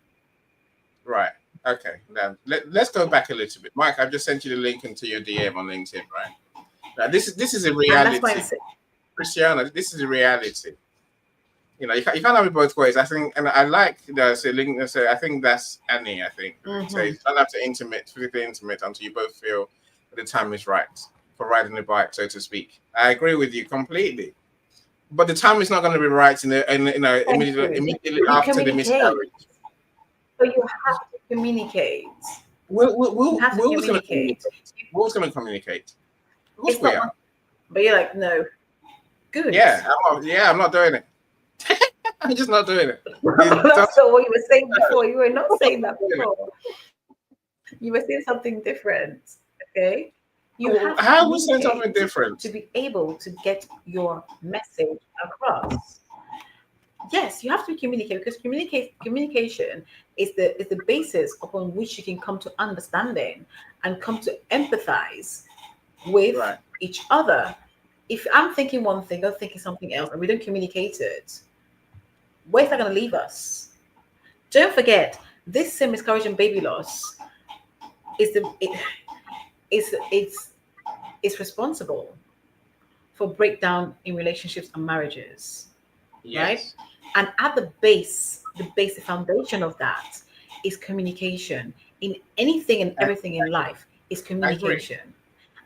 Right. Okay. Now let's go back a little bit. Mike, I've just sent you the link into your DM on LinkedIn, right? Now this is a And that's why I'm reality. saying, Christiana, this is a reality. You can't have it both ways. I think, and I like the link. So I think that's Annie. I think it says you don't have to physically intimate until you both feel that the time is right for riding the bike, so to speak. I agree with you completely. But the time is not going to be right thank you. immediately You after the communicate. miscarriage. So you have to communicate. You have to We're going to communicate. communicate. We're going to communicate. Of course It's we not, are. but you're like, no, good. I'm not doing it. I'm just not doing it. That's not what you were saying before. You were not saying that Doing it. before. You were saying something different. Okay. You have to How are we saying something communicate different? to be able to get your message across. Yes, you have to communicate because communication is the basis upon which you can come to understanding and come to empathize with Right. each other. If I'm thinking one thing, you're thinking something else, and we don't communicate it, where's that going to leave us? Don't forget, this same miscarriage and baby loss is the it is it's responsible for breakdown in relationships and marriages, right? Yes. And at the foundation of that is communication. In anything and I, everything in life is I agree. communication.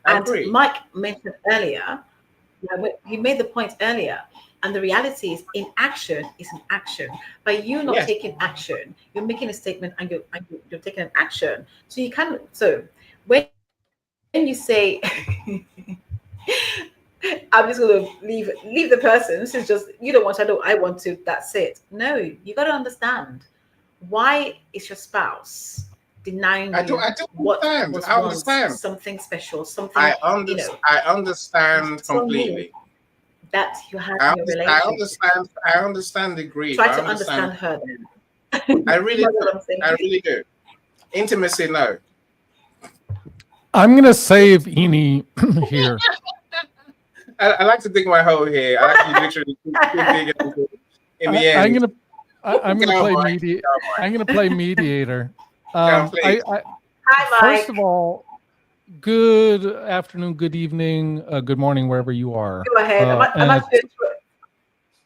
I And agree. Mike mentioned earlier, he made the point earlier, and the reality is, in action is an action. By you not Yes. taking action, you're making a statement and you're taking an action. So you can when you say I'm just gonna leave the person. This is just you don't want to, I don't I want to, that's it. No, you gotta understand why is your spouse denying you I do what understand. was I once understand. something special, something I understand so new completely. that you had in your I relationship. understand. I understand the grief. Try I to understand. understand her then. I You really know do. what I'm saying? I really do. Intimacy, no. I'm going to save Eni here. I like to dig my hole here. I like you literally keep digging in the I'm end. going to I'm going to Go, play Mike. Go, Mike. I'm going to play mediator. Go, please. Hi, First Mike. of all, good afternoon, good evening, good morning, wherever you are. Go ahead. I'm And actually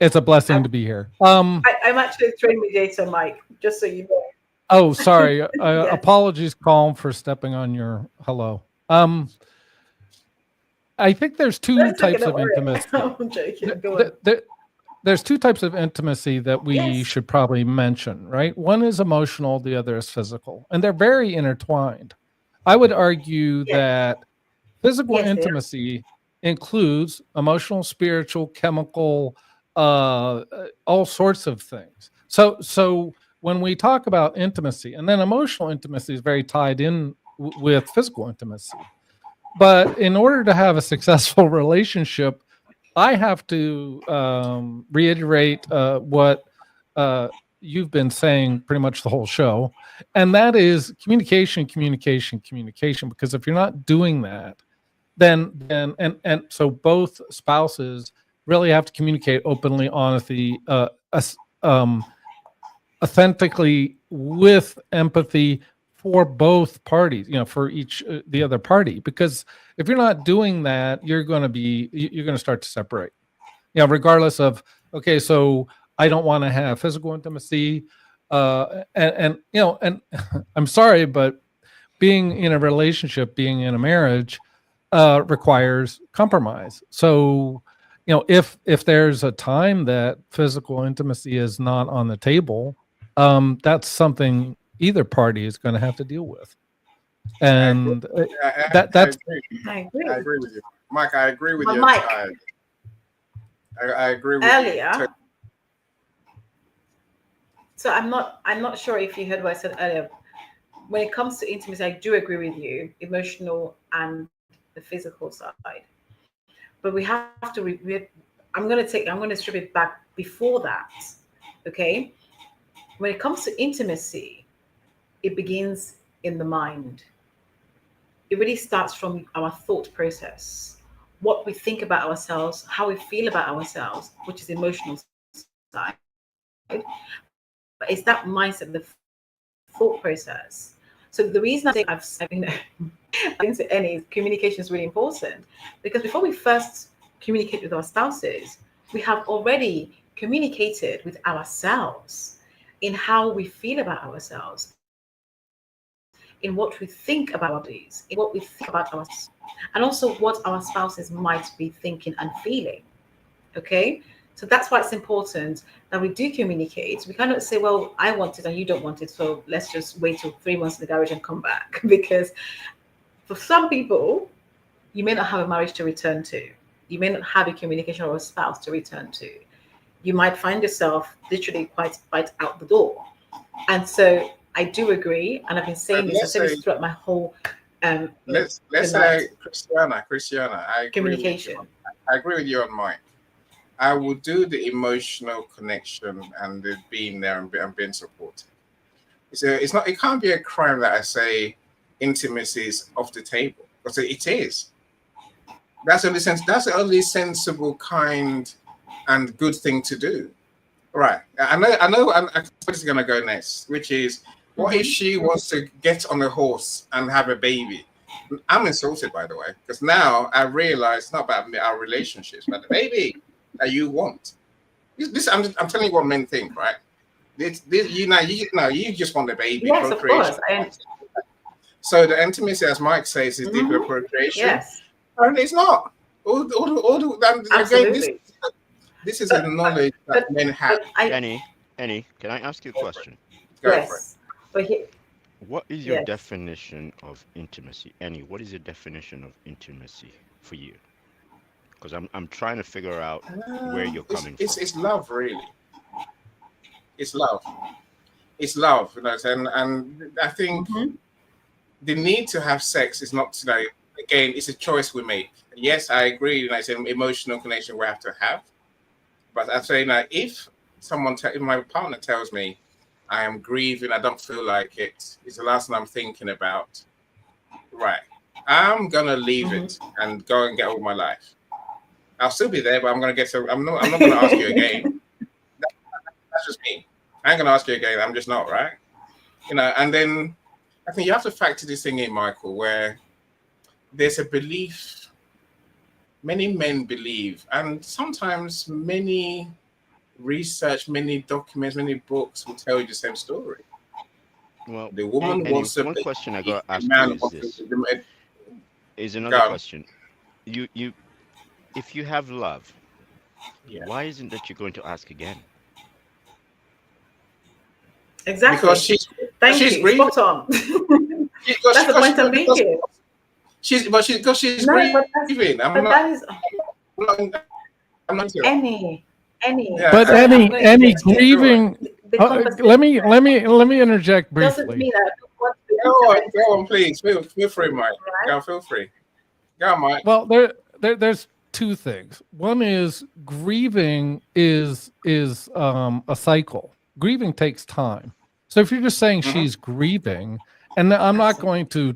it's a blessing I'm, to be here. I'm actually a trained mediator, Mike. Just so you know. Oh, sorry. Yes. Apologies, Colm, for stepping on your hello. I think there's two That's okay. types Don't of worry. intimacy. I'm joking. Go on. There's two types of intimacy that we Yes. should probably mention, right? One is emotional, the other is physical, and they're very intertwined. I would argue Yes. that physical Yes, dear. intimacy includes emotional, spiritual, chemical, all sorts of things. So when we talk about intimacy, and then emotional intimacy is very tied in with physical intimacy. But in order to have a successful relationship, I have to reiterate what you've been saying pretty much the whole show, and that is communication, communication, communication. Because if you're not doing that, then and so both spouses really have to communicate openly, honestly, um, authentically, with empathy for both parties, for each the other party. Because if you're not doing that, you're going to start to separate. Regardless of, okay, so I don't want to have physical intimacy, and I'm sorry, but being in a relationship, being in a marriage, requires compromise. So, if there's a time that physical intimacy is not on the table, that's something either party is going to have to deal with. And that's I agree with you, Mike. I agree with you Mike, entirely. I agree with earlier. you. So I'm not sure if you heard what I said earlier. When it comes to intimacy, I do agree with you, emotional and the physical side. But we have to. I'm going to strip it back before that. Okay. When it comes to intimacy, it begins in the mind. It really starts from our thought process, what we think about ourselves, how we feel about ourselves, which is the emotional side. But it's that mindset, the thought process. So the reason I think I've been to any communication is really important, because before we first communicate with our spouses, we have already communicated with ourselves in how we feel about ourselves, in what we think about our bodies, in what we think about ourselves, and also what our spouses might be thinking and feeling. Okay, so that's why it's important that we do communicate. We cannot say, well, I want it and you don't want it, so let's just wait till 3 months in the garage and come back. Because for some people, you may not have a marriage to return to. You may not have a communication or a spouse to return to. You might find yourself literally quite out the door. And so I do agree, and I've been saying this. I said this throughout my whole let's say Christiana, I agree communication. With you. I agree with you on mine. I will do the emotional connection and the being there and being supportive. It can't be a crime that I say intimacy is off the table, because it is. That's the only sensible, kind, and good thing to do. Right. I know I'm going to go next, which is, what if she wants to get on a horse and have a baby? I'm insulted, by the way, because now I realize it's not about our relationships, but the baby that you want. I'm telling you what men think, right? You just want the baby. Yes, of course. So the intimacy, as Mike says, is deep appropriation. Yes. And it's not. Again, this is a knowledge that men have. Annie, can I ask you a question? Go for it. What is your definition of intimacy? Annie, what is your definition of intimacy for you? Because I'm trying to figure out where you're coming from. It's love, really. It's love. It's love, and I think the need to have sex is not, again, it's a choice we make. Yes, I agree. It's an emotional connection we have to have. But I'm saying that if my partner tells me I am grieving, I don't feel like it, it's the last thing I'm thinking about, right, I'm going to leave it and go and get on with my life. I'll still be there, but I'm not going to ask you again. That's just me. I ain't going to ask you again. I'm just not, right? And then I think you have to factor this thing in, Michael, where there's a belief. Many men believe, and sometimes many research, many documents, many books will tell you the same story. Well, the woman wants one question I got to ask you is this. Is another question. You, if you have love, why isn't that you're going to ask again? Exactly. Because she's grieving. Spot on. That's the point I'm making. She's grieving. I'm not Any. But any grieving. Let me interject briefly. Doesn't mean I don't want to go on, please. Feel free, Mike. Go, feel free. Go on, Mike. Well, there's two things. One is grieving is a cycle. Grieving takes time. So if you're just saying Mm-hmm. she's grieving, and I'm not going to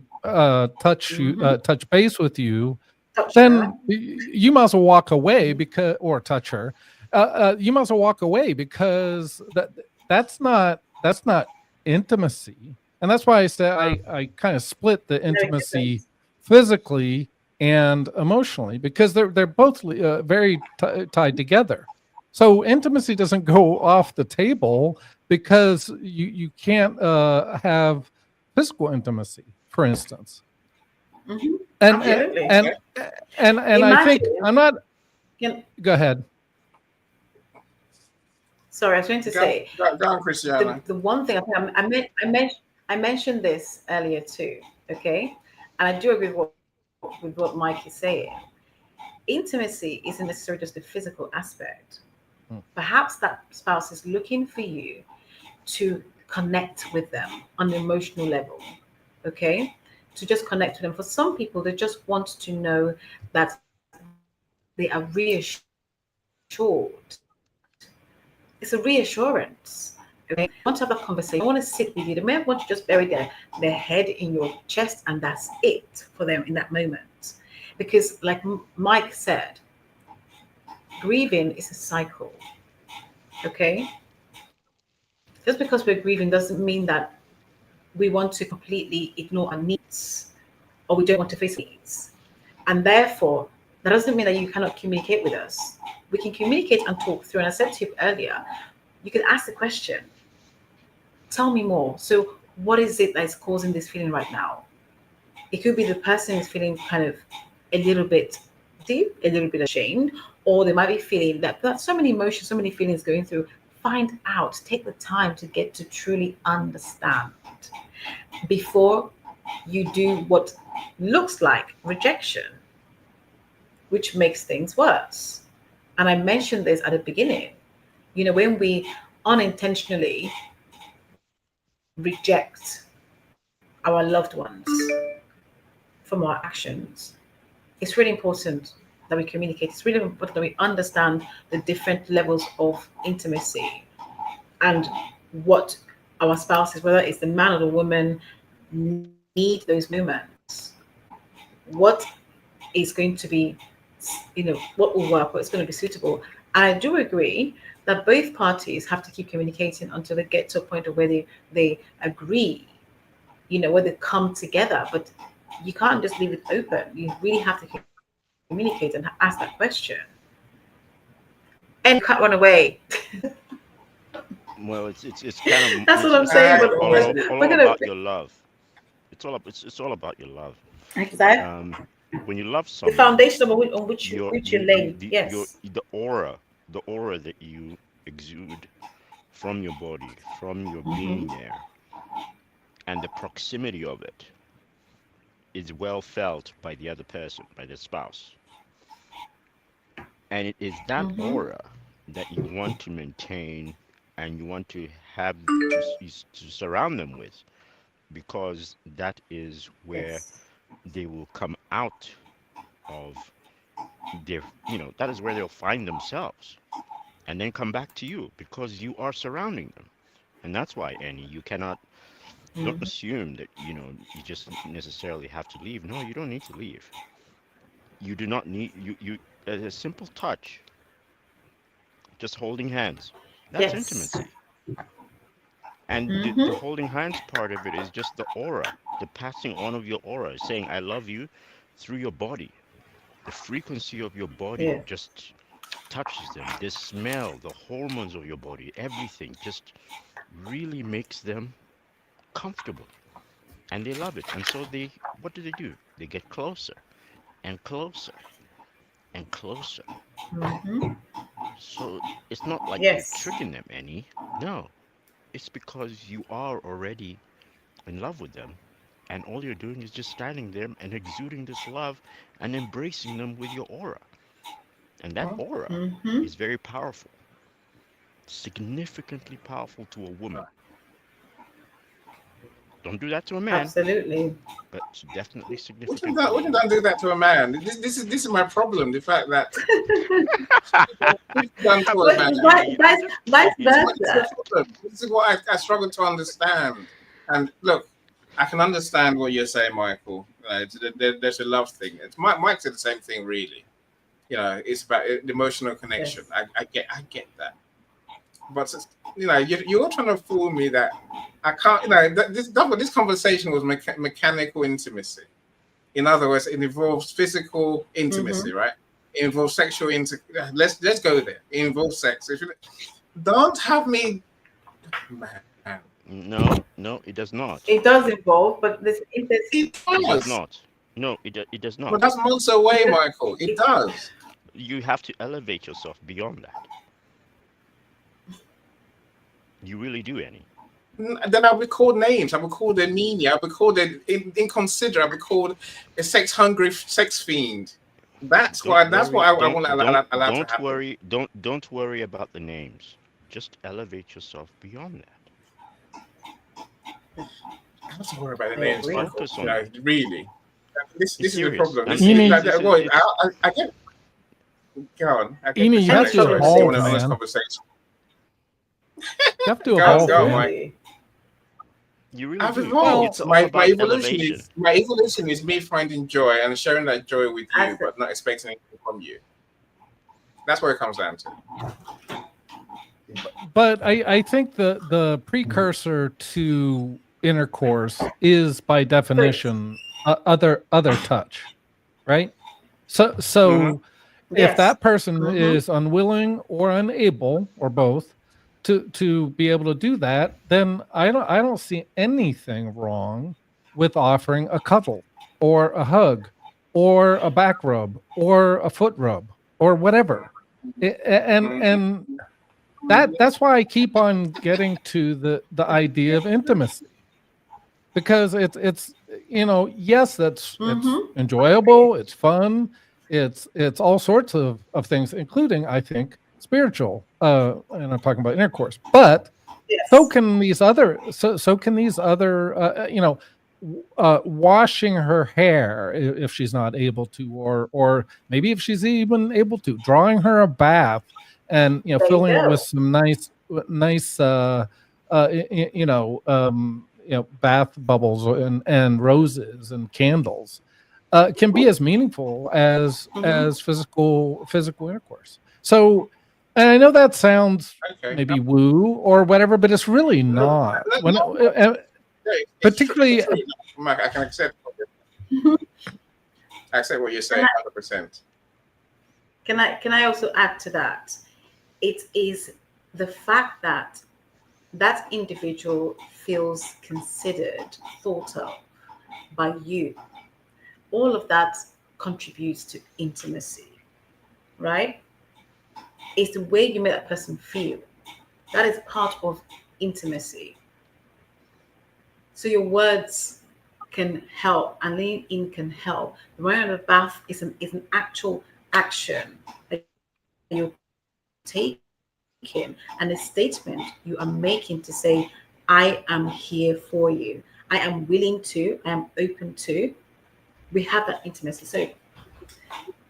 touch base with you, Touch her. then you might as well walk away because, or touch her. You might as well walk away because that's not intimacy, and that's why I said I kind of split the Very intimacy different. physically and emotionally because they're both very tied together. So intimacy doesn't go off the table because you can't have physical intimacy, for instance. Hmm. And and Absolutely. and Okay. and I think Imagine. I'm not. Can, Go ahead. sorry, I was going to say Go on, Christiana. the one thing I mentioned this earlier too. Okay, and I do agree with what Mike is saying. Intimacy isn't necessarily just the physical aspect. Mm. Perhaps that spouse is looking for you to connect with them on an emotional level. Okay, to just connect with them. For some people, they just want to know that they are reassured. It's a reassurance. Okay, they want to have that conversation. They want to sit with you. They may want to just bury their head in your chest, and that's it for them in that moment. Because, like Mike said, grieving is a cycle. Okay, just because we're grieving doesn't mean that we want to completely ignore our needs or we don't want to face our needs. And therefore, that doesn't mean that you cannot communicate with us. We can communicate and talk through. And I said to you earlier, you can ask the question, tell me more. So, what is it that is causing this feeling right now? It could be the person is feeling kind of a little bit deep, a little bit ashamed, or they might be feeling that so many emotions, so many feelings going through. Find out, take the time to get to truly understand before you do what looks like rejection, which makes things worse. And I mentioned this at the beginning. When we unintentionally reject our loved ones from our actions, it's really important that we communicate. It's really important that we understand the different levels of intimacy and what our spouses, whether it's the man or the woman, need those moments. What is going to be, what will work, what's going to be suitable. And I do agree that both parties have to keep communicating until they get to a point of where they agree, where they come together. But you can't just leave it open. You really have to communicate and ask that question. And you can't run away. Well, it's kind of That's what I'm saying. Hi, But always. we're all gonna about your love. It's all about your love. exactly Um, when you love the someone, foundation on your which you you lay. your Yes. the aura that you exude from your body, from your Hmm. being there, and the proximity of it is well felt by the other person, by the spouse. And it is that Hmm. aura that you want to maintain and you want to have to surround them with, because that is where Yes. they will come out of their, that is where they'll find themselves and then come back to you because you are surrounding them. And that's why, Annie, you cannot, don't Hmm. assume that, you just necessarily have to leave. No, you don't need to leave. You do not need, a simple touch, just holding hands. That's Yes. intimacy. And the Hmm. holding hands part of it is just the aura, the passing on of your aura, saying, I love you through your body. The frequency of your body Yeah. just touches them. The smell, the hormones of your body, everything just really makes them comfortable. And they love it. And so what do? They get closer and closer and closer. Hmm. So it's not like you're Yes. tricking them any. No, it's because you are already in love with them. And all you're doing is just standing there and exuding this love and embracing them with your aura. And that aura Hmm. is very powerful, significantly powerful to a woman. Don't do that to a man, Absolutely. but it's definitely Wouldn't significant that, for wouldn't you. that do that to a man? This is my problem. The fact that it's done to a But man. I'm kidding. I'm just vice kidding. What is the versa. problem? This is what I struggle to understand. And look, I can understand what you're saying, Michael. There's a love thing. Mike said the same thing, really. It's about the emotional connection. Yes. I get that. But you're trying to fool me that I can't. This conversation was mechanical intimacy. In other words, it involves physical Mm-hmm. intimacy, right? It involves sexual Let's go there. It involves sex. Don't have me, man. No, it does not. It does involve, but there's It It does does, not. No, it does but not. that's months away, because Michael. It it's does. You have to elevate yourself beyond that. You really do, Annie. Then I'll be called names. I'll be called a meanie. I'll be called an inconsiderate. I'll be called a sex hungry sex fiend. That's Don't what. That's what worry. I want to allow to Don't happen. worry. Don't worry about the names. Just elevate yourself beyond that. I don't have to worry about the I names, agree. Michael. Focus on that. Really. It's This is the serious. problem. I'm This is Eni, serious. like This that. is Well, it's I get. Go on. I get Eni, you and Christiana have it's to trouble excited to see evolve, on a honest man. conversation. You have to Go evolve, on, man. Mike. Absolutely. You really I've do. Well, It's evolved. all My about evolution elevation. is me finding joy and sharing that joy with As you, but not expecting anything from you. That's what it comes down to. but I think the precursor to intercourse is by Chris. definition other touch, right? So Mm-hmm. so if Yes. that person Mm-hmm. is unwilling or unable or both to be able to do that, then I don't see anything wrong with offering a cuddle or a hug or a back rub or a foot rub or whatever. And that's why I keep on getting to the idea of intimacy, because it's yes, it's Mm-hmm. enjoyable, it's fun, it's all sorts of things, including, I think, spiritual, and I'm talking about intercourse. But so Yes. can these other so can these other washing her hair, if she's not able to, or maybe if she's even able to, drawing her a bath and There you filling it with go. some nice bath bubbles and roses and candles, can be as meaningful Mm-hmm. as physical intercourse. So, and I know that sounds Okay. maybe woo or whatever, but it's really not. When It's true. particularly, It's true. Mike, I can accept. I accept what you're Can saying, I 100%. can I also add to that? It is the fact that that individual feels considered, thought of by you. All of that contributes to intimacy, right? It's the way you make that person feel. That is part of intimacy. So your words can help, and leaning in can help. The wearing of the bath is an actual action that you're taking, and a statement you are making to say, I am here for you. I am willing to, I am open to. We have that intimacy. So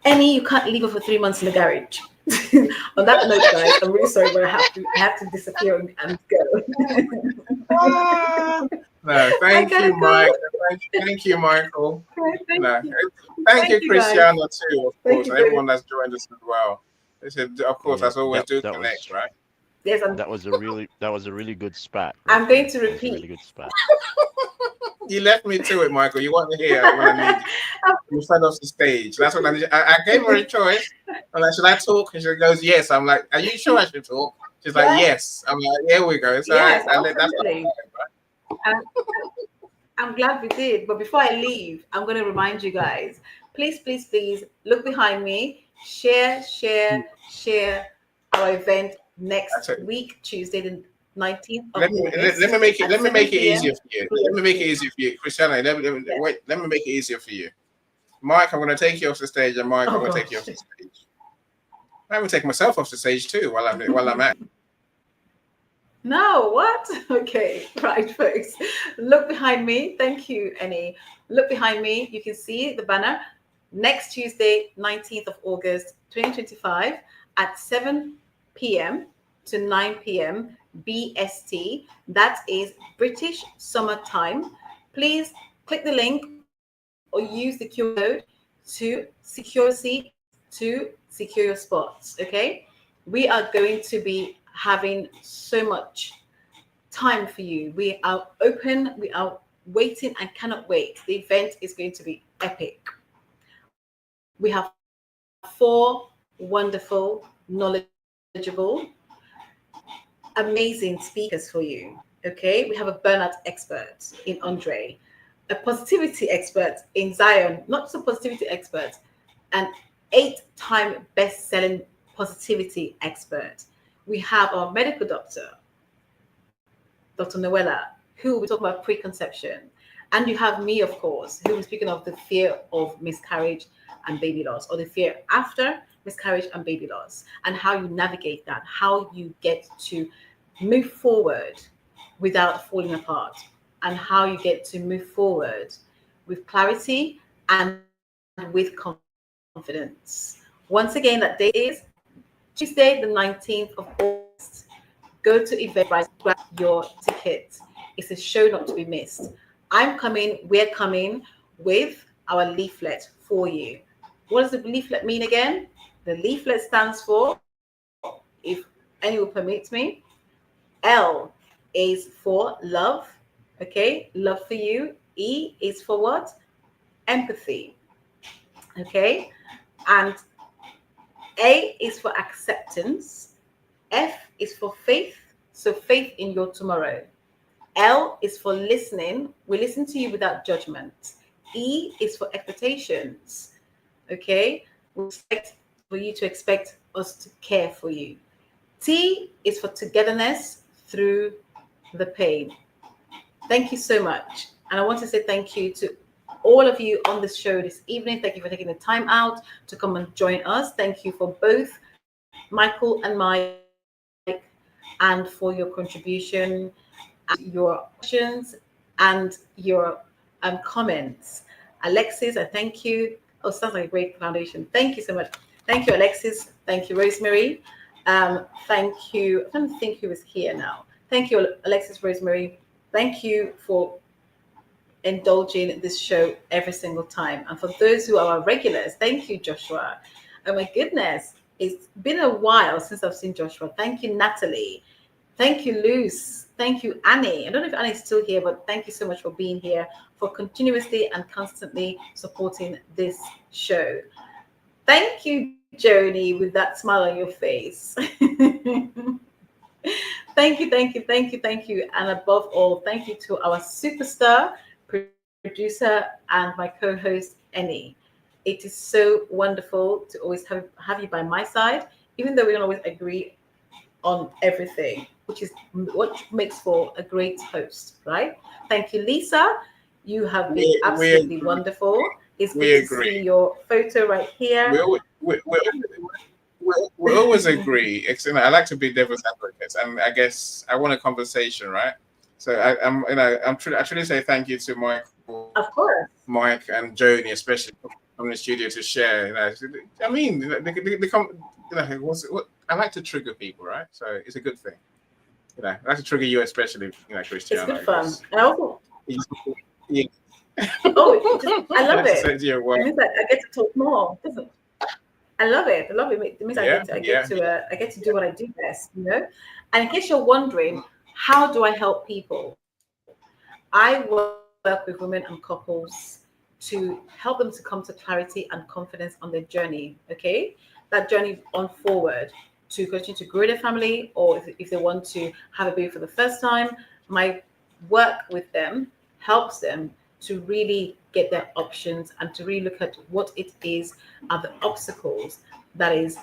Any, you can't leave her for 3 months in the garage. On that note, guys, I'm really sorry, but I have to disappear and go. Ah, no, I thank you, gotta go. Mike. Thank you, Michael. Thank No, you. thank Thank you, you, guys. Christiana, too, of Thank course, you and very much. everyone that's joined us as well. They said, of course, Yeah, as always, that do that connect, was right? Yes, that was a really good spat right I'm going there. to That was a really repeat. good spat. You left me to it, Michael. You weren't here when I needed you. You fell off the stage. That's what I need. I gave her a choice. I'm like, should I talk? And she goes, yes. I'm like, are you sure I should talk? She's like, Yes, yes. I'm like, here we go. It's all right. yes, That's what absolutely. And I'm glad we did. But before I leave, I'm going to remind you guys, please, please, please look behind me, share our event that's next it. week, Tuesday, the 19th of Let me August make it. at Let me 7 make it p.m. easier for you. Let me make it PST. easier for you, Christiana. Yes. Wait. Let me make it easier for you, Mike. I'm going to take you off the stage, and Mike, I'm Oh, going to take you gosh. off the stage. I'm going to take myself off the stage too while I'm at. No, what? Okay, right, folks. Look behind me. Thank you, Annie. Look behind me. You can see the banner. Next Tuesday, 19th of August, 2025, at 7 p.m. to 9 p.m. BST. That is British Summer Time. Please click the link or use the QR code to secure your seats, to secure your spots. Okay? We are going to be having so much time for you. We are open, we are waiting and cannot wait. The event is going to be epic. We have four wonderful, knowledgeable, amazing speakers for you. Okay, we have a burnout expert in Andre, a positivity expert in Zion, not just a positivity expert, an 8-time best-selling positivity expert. We have our medical doctor, Dr. Noella, who will be talking about preconception. And you have me, of course, who will be speaking of the fear of miscarriage and baby loss, or the fear after miscarriage and baby loss, and how you navigate that, how you get to move forward without falling apart, and how you get to move forward with clarity and with confidence. Once again, that date is Tuesday, the 19th of August. Go to Eventbrite, grab your ticket. It's a show not to be missed. I'm coming, we're coming with our leaflet for you. What does the leaflet mean again? The leaflet stands for, if any will permit me, L is for love, okay? Love for you. E is for what? Empathy, okay? And A is for acceptance. F is for faith, so faith in your tomorrow. L is for listening. We listen to you without judgment. E is for expectations. Okay, we expect for you to expect us to care for you. T is for togetherness through the pain. Thank you so much. And I want to say thank you to all of you on this show this evening. Thank you for taking the time out to come and join us. Thank you for both Michael and Mike and for your contribution, your questions, and your comments. Alexis, I thank you. Oh, sounds like a great foundation. Thank you so much. Thank you, Alexis. Thank you, Rosemary. Thank you. I'm trying to think who is here now. Thank you, Alexis, Rosemary. Thank you for indulging this show every single time. And for those who are our regulars, thank you, Joshua. Oh my goodness, it's been a while since I've seen Joshua. Thank you, Natalie. Thank you, Luz. Thank you, Annie. I don't know if Annie's still here, but thank you so much for being here, for continuously and constantly supporting this show. Thank you, Joni, with that smile on your face. Thank you, thank you, thank you, thank you. And above all, thank you to our superstar producer and my co-host, Annie. It is so wonderful to always have you by my side, even though we don't always agree on everything, which is what makes for a great host, right? Thank you, Lisa. You have been absolutely wonderful. It's We good to agree. see your photo right here. We always agree. I like to be devil's advocate, and I guess I want a conversation, right? So I truly say thank you to Michael, Of course. Mike, and Joni, especially from the studio to share. I mean, I like to trigger people, right? So it's a good thing. I like to trigger you, especially, It's Christiana. good fun. And I also, Yeah. I love To it. say to your It wife, means that I get to talk more, doesn't it? I love it. I love it. It means yeah, yeah. I get to do what I do best, you know. And in case you're wondering, how do I help people? I work with women and couples to help them to come to clarity and confidence on their journey. Okay, that journey on forward to continue to grow their family, or if they want to have a baby for the first time. My work with them helps them to really get their options and to really look at what it is are the obstacles that is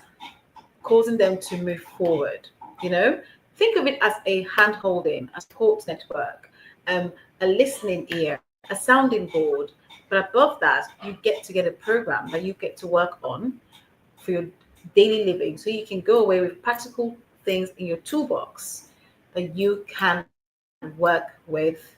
causing them to move forward. You know, think of it as a hand holding, a support network, a listening ear, a sounding board. But above that, you get to get a program that you get to work on for your daily living so you can go away with practical things in your toolbox that you can work with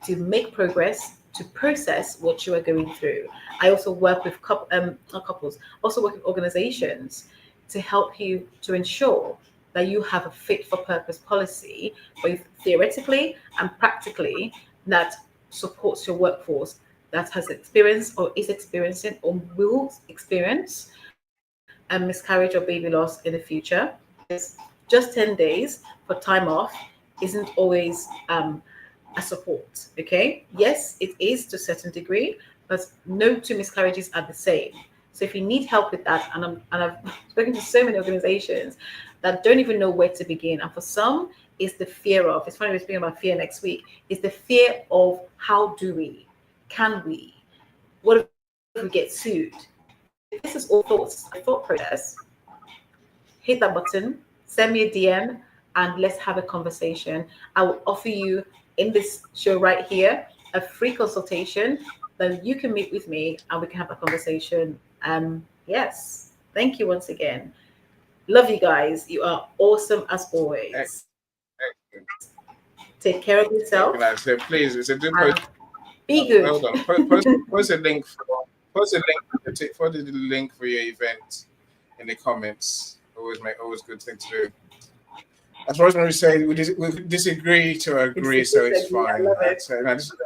to make progress, to process what you are going through. I also work with not couples, also work with organizations to help you to ensure that you have a fit for purpose policy, both theoretically and practically, that supports your workforce that has experienced or is experiencing or will experience a miscarriage or baby loss in the future. Because just 10 days for time off isn't always a support. Okay, yes, it is to a certain degree, but no two miscarriages are the same. So if you need help with that, and I've spoken to so many organizations that don't even know where to begin, and for some, it's the fear of. It's funny we're speaking about fear next week. It's the fear of how do we, can we, what if we get sued? If this is all thoughts, a thought process, hit that button, send me a DM, and let's have a conversation. I will offer you in this show right here a free consultation that you can meet with me and we can have a conversation. Yes, thank you once again. Love you guys. You are awesome as always. Excellent. Take care of yourself. So please, it's a good and post. be good. Hold on. Post a link for the link for your event in the comments. Always good thing to do. As Rosemary said, we disagree to agree, so it's fine. I love it. So, this was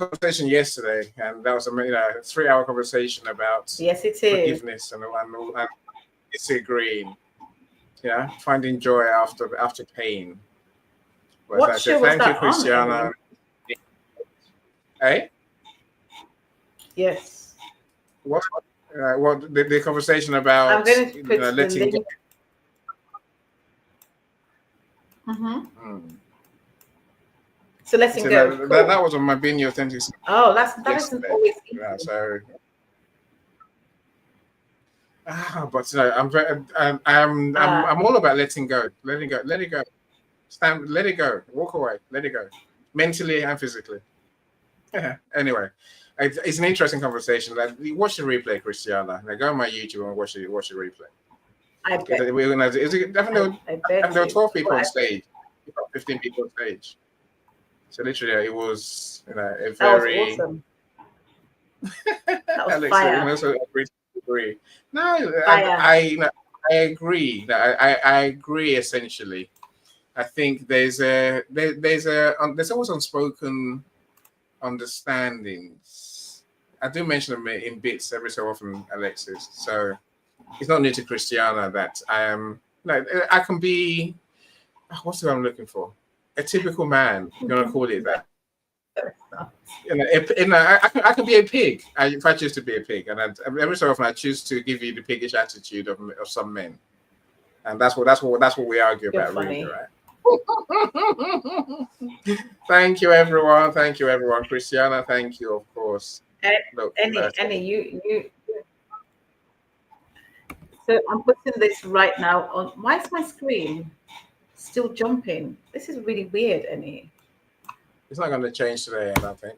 a conversation yesterday, and that was a 3-hour conversation about Yes, it is. forgiveness and disagreeing. Yeah, finding joy after pain. What show was thank you, that on, Christiana. Hey? Yes. What the conversation about I'm going to put the letting go. link. So letting So go. Cool. that was on my being authentic. Oh, that isn't yesterday. always easy. Yeah, so. But I'm all about letting go. Let it go. Let it go. Walk away. Let it go. Mentally and physically. Yeah. Anyway, it's an interesting conversation. Like, watch the replay, Christiana. Like, go on my YouTube and watch the replay. I bet. There were 12 people on stage, 15 people on stage. So literally, it was a very. That was awesome. That was Alex, fire. also agree. No, Fire. I agree. I agree essentially. I think there's always unspoken understandings. I do mention them in bits every so often, Alexis. So it's not new to Christiana that I am. I can be. What's the word I'm looking for? A typical man. You're gonna call it that. I can be a pig if I choose to be a pig, and every so often I choose to give you the piggish attitude of some men, and that's what we argue You're about, funny. really, right? Thank you, everyone. Christiana, thank you, of course. Look, Annie, you. So I'm putting this right now on. Why is my screen still jumping? This is really weird, Annie. it's not going to change today, I don't think.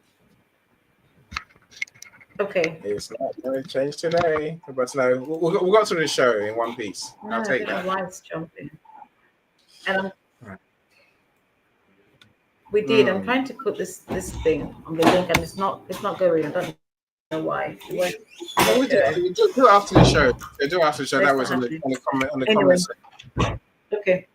Okay. It's not going to change today, but no, we'll go through the show in one piece. No, I'll take I don't that. know why it's jumping. And Right. we did. I'm trying to put this thing on the link, and it's not going. I don't know why. No, we do after the show. They do after the show. That's That was on the comment Anyway. section. Okay.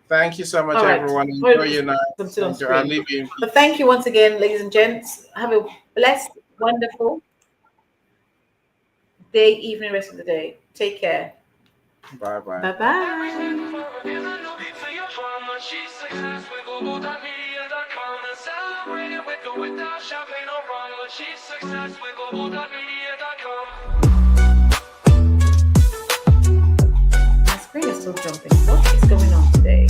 Thank you so much, All right. everyone. Well, Enjoy your night. I'm still on I'll screen. leave you. But thank you once again, ladies and gents. Have a blessed, wonderful day, evening, rest of the day. Take care. Bye bye. Bye bye. My screen is still jumping. What is going on today?